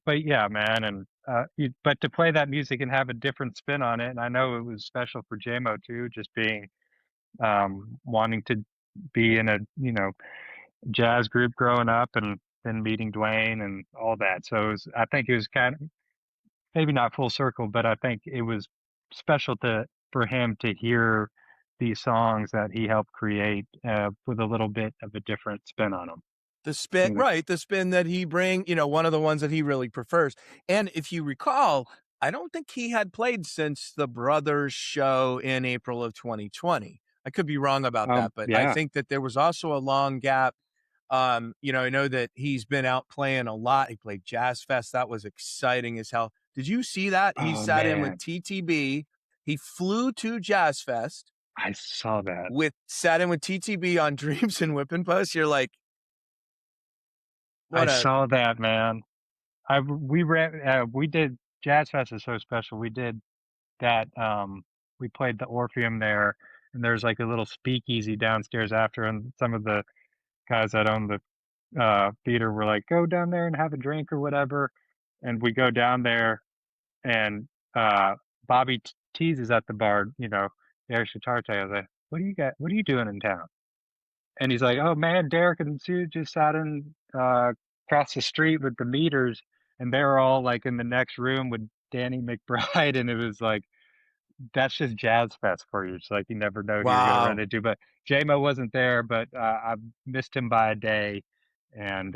but yeah, man, and but to play that music and have a different spin on it, and I know it was special for Jaimoe too, just being wanting to be in a jazz group growing up, and then meeting Duane and all that. So I think it was kind of, maybe not full circle, but I think it was special for him to hear these songs that he helped create with a little bit of a different spin on them. The spin, right? The spin that he one of the ones that he really prefers. And if you recall, I don't think he had played since the Brothers show in April of 2020. I could be wrong about that, but I think that there was also a long gap. I know that he's been out playing a lot. He played Jazz Fest. That was exciting as hell. Did you see that? He sat in with TTB. He flew to Jazz Fest. I saw that. Sat in with TTB on Dreams and Whip and Post. You're like, saw that, man. We did Jazz Fest is so special. We did that. We played the Orpheum there, and there's like a little speakeasy downstairs after, and some of the guys that own the theater were like, go down there and have a drink or whatever. And we go down there, and Bobby teases at the bar, Derek Shatarte. I was like, what are you doing in town? And he's like, oh man, Derek and Sue just sat in across the street with the Meters, and they were all like in the next room with Danny McBride, and it was like that's just jazz fest for you. It's like you never know who you're going to run Wow. into. But Jaimoe wasn't there, but I missed him by a day. And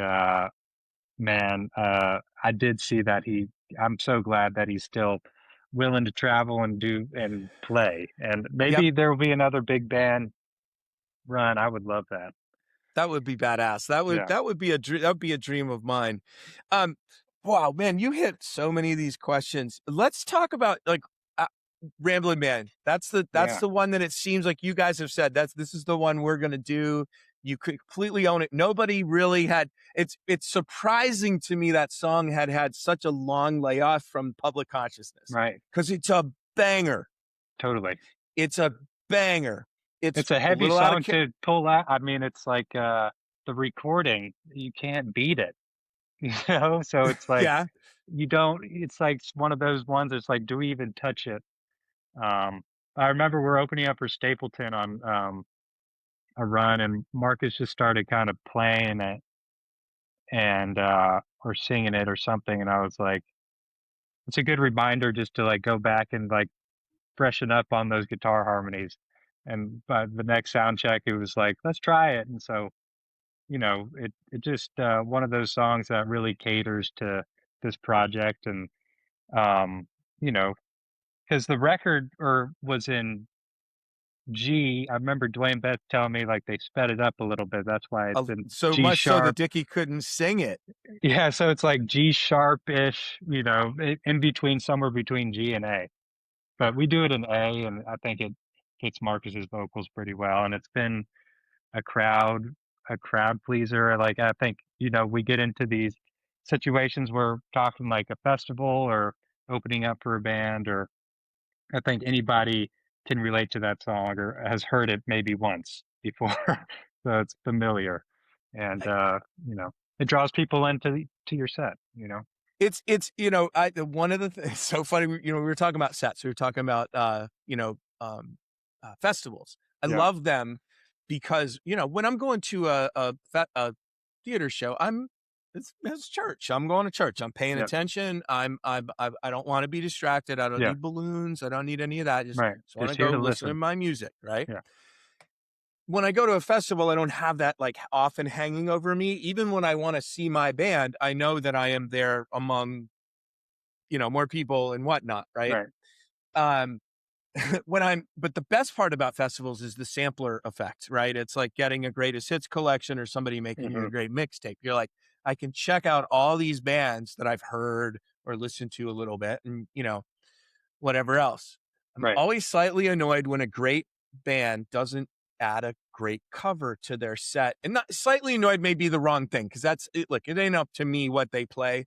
man, I did see that I'm so glad that he's still willing to travel and do and play. And Yep. maybe there will be another big band run. I would love that. That would be badass. That would Yeah. that would be a dream. That would be a dream of mine. Wow, man, you hit so many of these questions. Let's talk about like Ramblin' Man. That's Yeah. the one that it seems like you guys have said this is the one we're gonna do. You completely own it. Nobody really had. It's surprising to me that song had such a long layoff from public consciousness. Right. Because it's a banger. Totally. It's a banger. It's a heavy song to pull out. I mean, it's like the recording, you can't beat it, you know? So it's like Yeah. it's like one of those ones that's like, do we even touch it? I remember we're opening up for Stapleton on a run, and Marcus just started kind of playing it and or singing it or something, and I was like, it's a good reminder just to like go back and like freshen up on those guitar harmonies. And by the next sound check, it was like, let's try it. And so, it just one of those songs that really caters to this project. And um, you know, because the record was in G. I remember Dwayne Beth telling me like they sped it up a little bit. That's why it's in So G much so that sharp. Dickie couldn't sing it. Yeah, so it's like G sharp-ish, in between, somewhere between G and A. But we do it in A, and I think it fits Marcus's vocals pretty well. And it's been a crowd pleaser. Like, I think, we get into these situations where we're talking like a festival or opening up for a band, or I think anybody can relate to that song or has heard it maybe once before. So it's familiar. And it draws people to your set, It's one of the things so funny. We were talking about sets. We were talking about festivals. I love them because when I'm going to a theater show, it's church. I'm going to church. I'm paying attention. I don't want to be distracted. I don't need balloons. I don't need any of that. Just want to go listen to my music. Right. Yeah. When I go to a festival, I don't have that like often hanging over me. Even when I want to see my band, I know that I am there among, more people and whatnot. Right. But the best part about festivals is the sampler effect, right? It's like getting a greatest hits collection or somebody making you a great mixtape. You're like, I can check out all these bands that I've heard or listened to a little bit and, whatever else. I'm always slightly annoyed when a great band doesn't add a great cover to their set. And not slightly annoyed may be the wrong thing, because it ain't up to me what they play.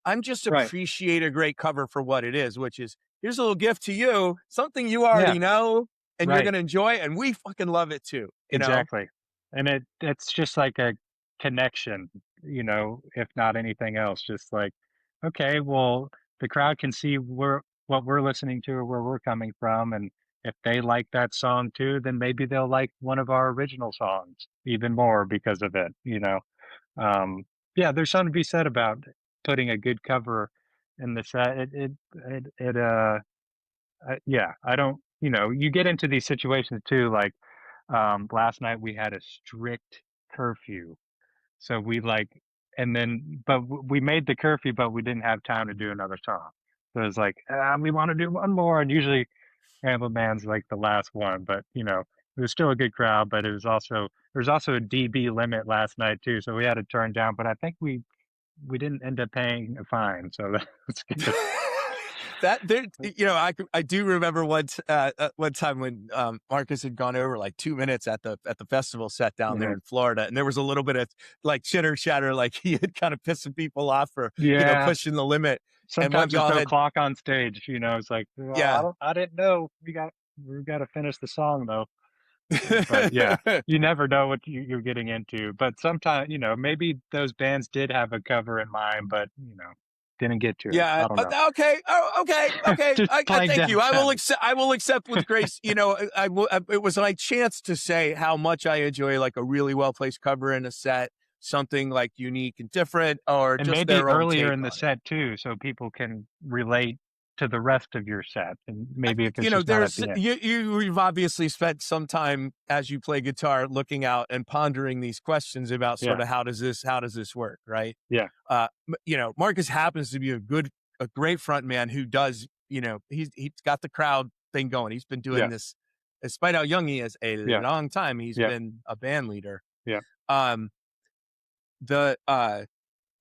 I'm just appreciate a great cover for what it is, which is, here's a little gift to you, something you already know and you're going to enjoy, and we fucking love it too. Exactly. And it's just like a connection, if not anything else. Just like, okay, well, the crowd can see what we're listening to or where we're coming from, and if they like that song too, then maybe they'll like one of our original songs even more because of it. There's something to be said about putting a good cover in the set. I don't, you get into these situations too. Like last night we had a strict curfew, so we we made the curfew, but we didn't have time to do another song. So it's like, we want to do one more, and usually Ramblin' Man's like the last one, but it was still a good crowd. But there was also a dB limit last night too, so we had to turn down. But I think we didn't end up paying a fine, so that's good. I do remember one time when Marcus had gone over like 2 minutes at the festival set down there in Florida, and there was a little bit of like chitter chatter, like he had kind of pissing people off for pushing the limit. Sometimes there's no clock on stage, it's like, I didn't know we got to finish the song though. But you never know what you're getting into. But sometimes, maybe those bands did have a cover in mind, but didn't get to it. I don't know. Okay. I thank you. I will accept with grace. It was my chance to say how much I enjoy like a really well placed cover in a set, something like unique and different, or and just maybe their own earlier take in the set too, so people can relate to the rest of your set, and maybe if it's just not at there's the end. you've obviously spent some time as you play guitar looking out and pondering these questions about sort of how does this work, right? Yeah. Marcus happens to be a great front man who does, he's got the crowd thing going. He's been doing this, despite how young he is, a long time. He's been a band leader. Yeah. The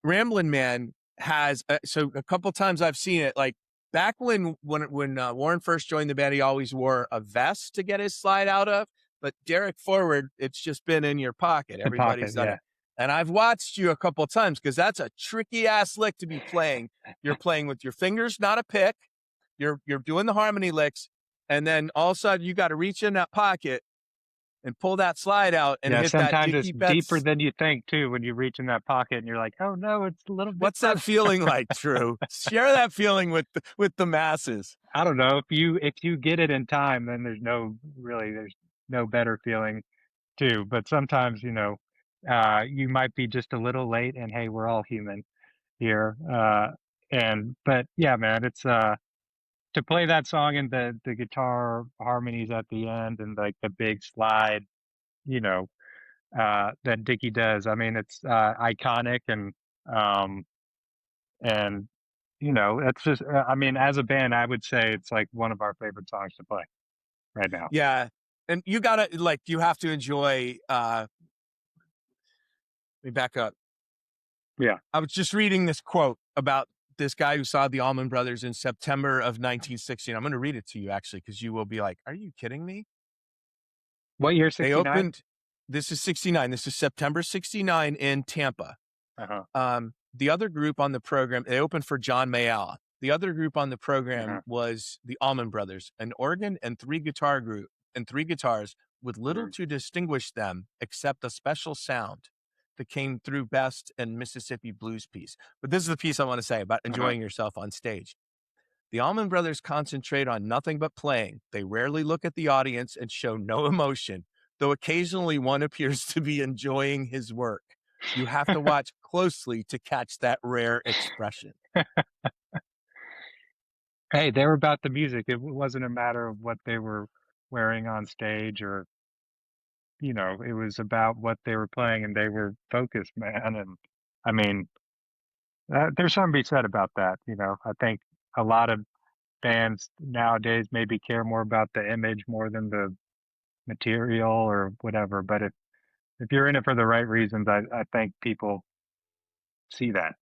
Ramblin' Man has so a couple times I've seen it, like back when Warren first joined the band, he always wore a vest to get his slide out of, but Derek forward, it's just been in your pocket. Everybody's done it. And I've watched you a couple times because that's a tricky ass lick to be playing. You're playing with your fingers, not a pick. You're doing the harmony licks, and then all of a sudden you got to reach in that pocket and pull that slide out and hit that. Sometimes it's deeper than you think too when you reach in that pocket and you're like, oh no, it's a little bit. What's that feeling like, Drew? Share that feeling with the masses. I don't know. If you get it in time, then there's no better feeling too. But sometimes, you might be just a little late, and hey, we're all human here. But yeah, man, it's to play that song and the guitar harmonies at the end and like the big slide, that Dickie does. I mean, it's iconic, and it's just. I mean, as a band, I would say it's like one of our favorite songs to play right now. Yeah, and you have to enjoy. Let me back up. Yeah, I was just reading this quote about this guy who saw the Allman Brothers in September of 1960. I'm going to read it to you actually, because you will be like, "Are you kidding me?" What year? 69? They opened. This is 69. This is September 69 in Tampa. The other group on the program, they opened for John Mayall. The other group on the program was the Allman Brothers, an organ and three guitars with little to distinguish them except a special sound that came through best in Mississippi blues piece. But this is the piece I want to say about enjoying yourself on stage. The Allman Brothers concentrate on nothing but playing. They rarely look at the audience and show no emotion, though occasionally one appears to be enjoying his work. You have to watch closely to catch that rare expression. Hey, they were about the music. It wasn't a matter of what they were wearing on stage, or it was about what they were playing, and they were focused, man. And I mean, there's something to be said about that. I think a lot of bands nowadays maybe care more about the image more than the material or whatever. But if you're in it for the right reasons, I think people see that.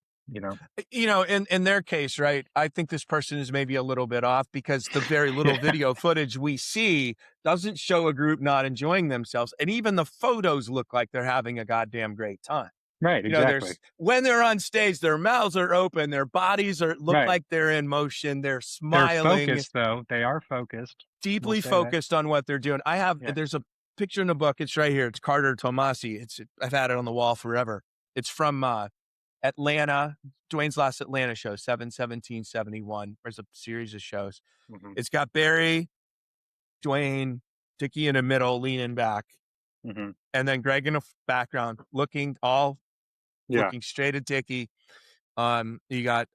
In their case, right, I think this person is maybe a little bit off, because the very little video footage we see doesn't show a group not enjoying themselves. And even the photos look like they're having a goddamn great time. Right, exactly. When they're on stage, their mouths are open, their bodies look like they're in motion, they're smiling. They're focused, though. They are focused. Deeply focused on what they're doing. There's a picture in the book. It's right here. It's Carter Tomasi. I've had it on the wall forever. It's from Atlanta, Duane's last Atlanta show, 7/17/71. There's a series of shows. It's got Barry, Duane, Dickie in the middle, leaning back, and then Greg in the background, looking straight at Dickie. You got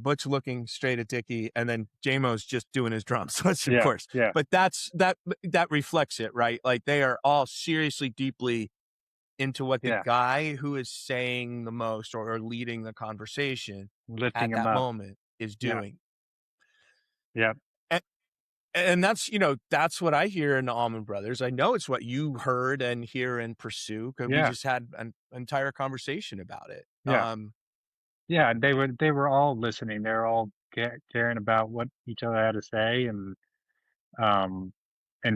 Butch looking straight at Dickie, and then Jaimoe's just doing his drums, of course. Yeah. But that reflects it, right? Like they are all seriously, deeply into what the guy who is saying the most or leading the conversation lifting at that up moment is doing. Yeah. And that's, that's what I hear in the Allman Brothers. I know it's what you heard and hear and pursue, because we just had an entire conversation about it. Yeah. They were all listening. They were all caring about what each other had to say, and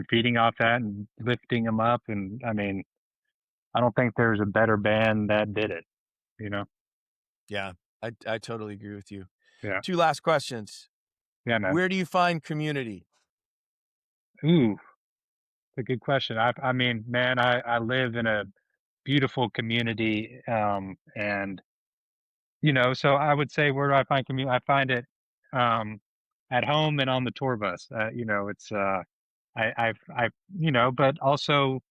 feeding off that and lifting them up. And I mean, I don't think there's a better band that did it, Yeah, I totally agree with you. Yeah. 2 last questions. Yeah, man. Where do you find community? Ooh, it's a good question. I mean, man, I live in a beautiful community, and so I would say, where do I find community? I find it at home and on the tour bus. It's but also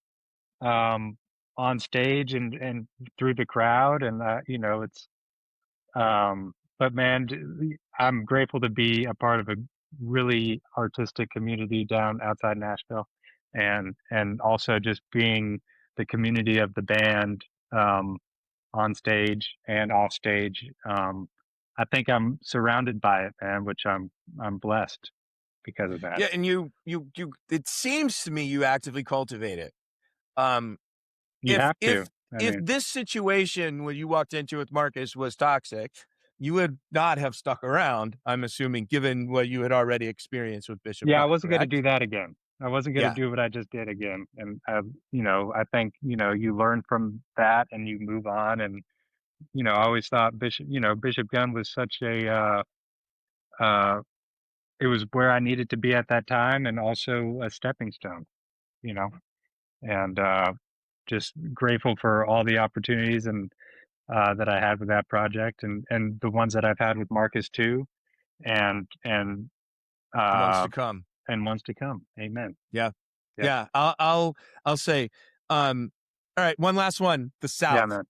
on stage and through the crowd, and it's but man, I'm grateful to be a part of a really artistic community down outside Nashville, and also just being the community of the band, um, on stage and off stage. I think I'm surrounded by it, man, which I'm blessed because of that. Yeah, and you it seems to me you actively cultivate it. Um, You have to. I if mean, this situation when you walked into with Marcus was toxic, you would not have stuck around, I'm assuming, given what you had already experienced with Bishop yeah, I Gunn, wasn't going to correct? do that again. I wasn't going to Yeah, do what I just did again. And, I think, you learn from that and you move on. And, I always thought Bishop Gunn was such uh, it was where I needed to be at that time and also a stepping stone, you know, and, just grateful for all the opportunities and, that I had with that project and the ones that I've had with Marcus too. And, the ones uh, to come. and ones to come. Amen. Yeah. Yeah. Yeah, I'll say, all right, one last one, the Yeah, South. man.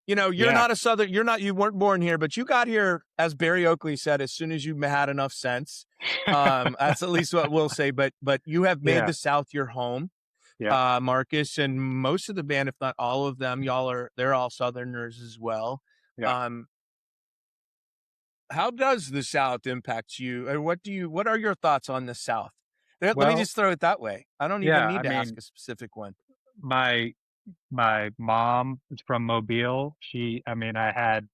You're Yeah. not a Southern, you weren't born here, but you got here, as Barry Oakley said, as soon as you had enough sense. That's at least what we'll say, but you have made Yeah. the South your home, Yeah. Marcus, and most of the band, if not all of them, they're all Southerners as well. Yeah. Um, how does the South impact you, or what are your thoughts on the South? Let me Well, just throw it that way. I don't even yeah, I need to ask mean, a specific one. my my mom is from Mobile. I had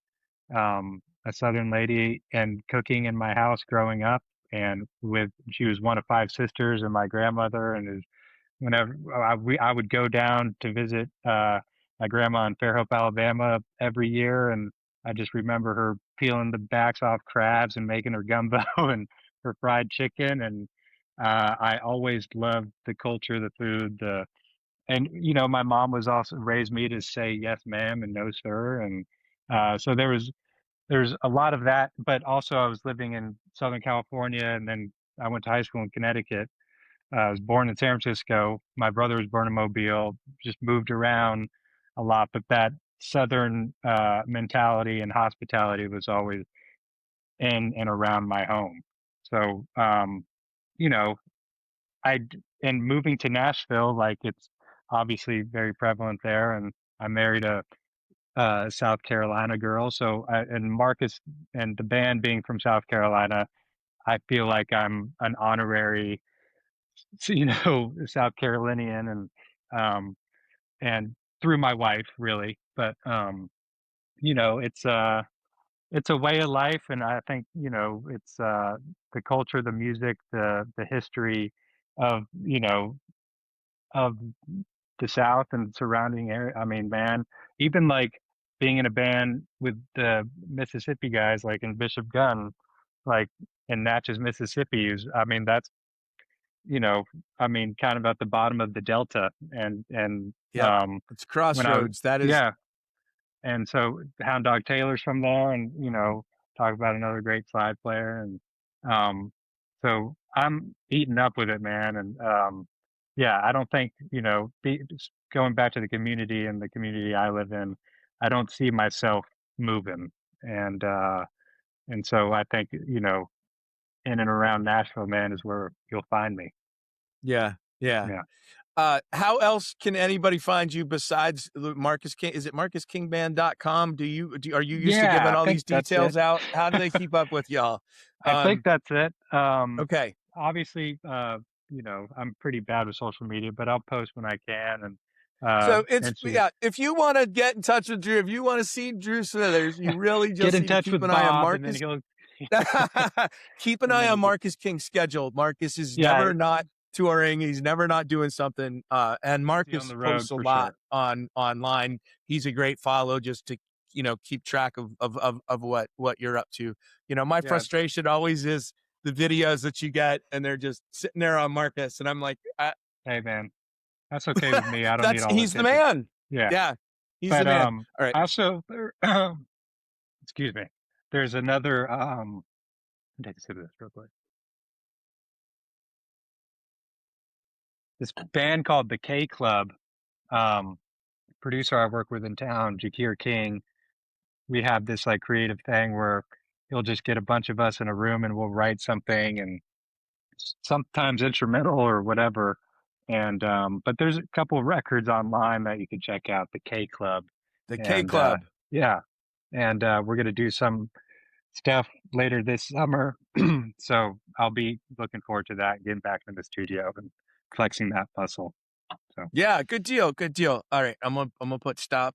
a Southern lady and cooking in my house growing up, and she was one of five sisters and my grandmother, and whenever I would go down to visit my grandma in Fairhope, Alabama every year, and I just remember her peeling the backs off crabs and making her gumbo and her fried chicken, and I always loved the culture, the food, and my mom was also raised me to say yes, ma'am, and no, sir, and so there's a lot of that, but also I was living in Southern California, and then I went to high school in Connecticut. I was born in San Francisco. My brother was born in Mobile. Just moved around a lot, but that Southern mentality and hospitality was always in and around my home. So, you know, and moving to Nashville, like it's obviously very prevalent there. And I married a South Carolina girl. And Marcus and the band being from South Carolina, I feel like I'm an honorary South Carolinian um and through my wife really. But you know, it's a way of life, and I think, it's the culture, the music, the history of, of the South and surrounding area. I mean, man, even like being in a band with the Mississippi guys like in Bishop Gunn, like in Natchez, Mississippi is, I mean, that's you know, kind of at the bottom of the delta, and Yep, it's when I was, crossroads. That is, yeah, and so Hound Dog Taylor's from there, and talk about another great slide player, and so I'm eating up with it, man, and yeah, I don't think just going back to the community and the community I live in, I don't see myself moving, and so I think in and around Nashville, man, is where you'll find me. yeah, yeah. Yeah. How else can anybody find you besides Marcus King? Is it marcuskingband.com? Are you used to giving Yeah, I all think these that's it. details out? How do they keep up with y'all? I think Um, that's it. okay. Obviously, I'm pretty bad with social media, but I'll post when I can, So and shoot. yeah, if you want to get in touch with Drew, if you want to see Drew Smithers, you really Get just in need to touch keep with an eye on Bob, and then Marcus. he'll, Keep an and eye then on you can, Marcus King's schedule. Marcus is yeah, never not touring. He's never not doing something. And be on Marcus the road posts a for lot sure. online. He's a great follow just to, keep track of what you're up to. My Yeah. frustration always is the videos that you get and they're just sitting there on Marcus. And I'm like, Hey, man, that's okay with me. I don't need all the he's the attention. man. Yeah, Yeah. He's the but man. All right. also, excuse me. There's another take a sip of this real quick. This band called the K Club. Um, Producer I work with in town, Jakir King, we have this like creative thing where he'll just get a bunch of us in a room and we'll write something, and sometimes instrumental or whatever. And but there's a couple of records online that you can check out, the K Club. The K And Club. yeah, and we're gonna do some stuff later this summer. So I'll be looking forward to that, getting back in the studio and flexing that muscle. So Yeah, good deal. Good deal. All right. I'm gonna put stop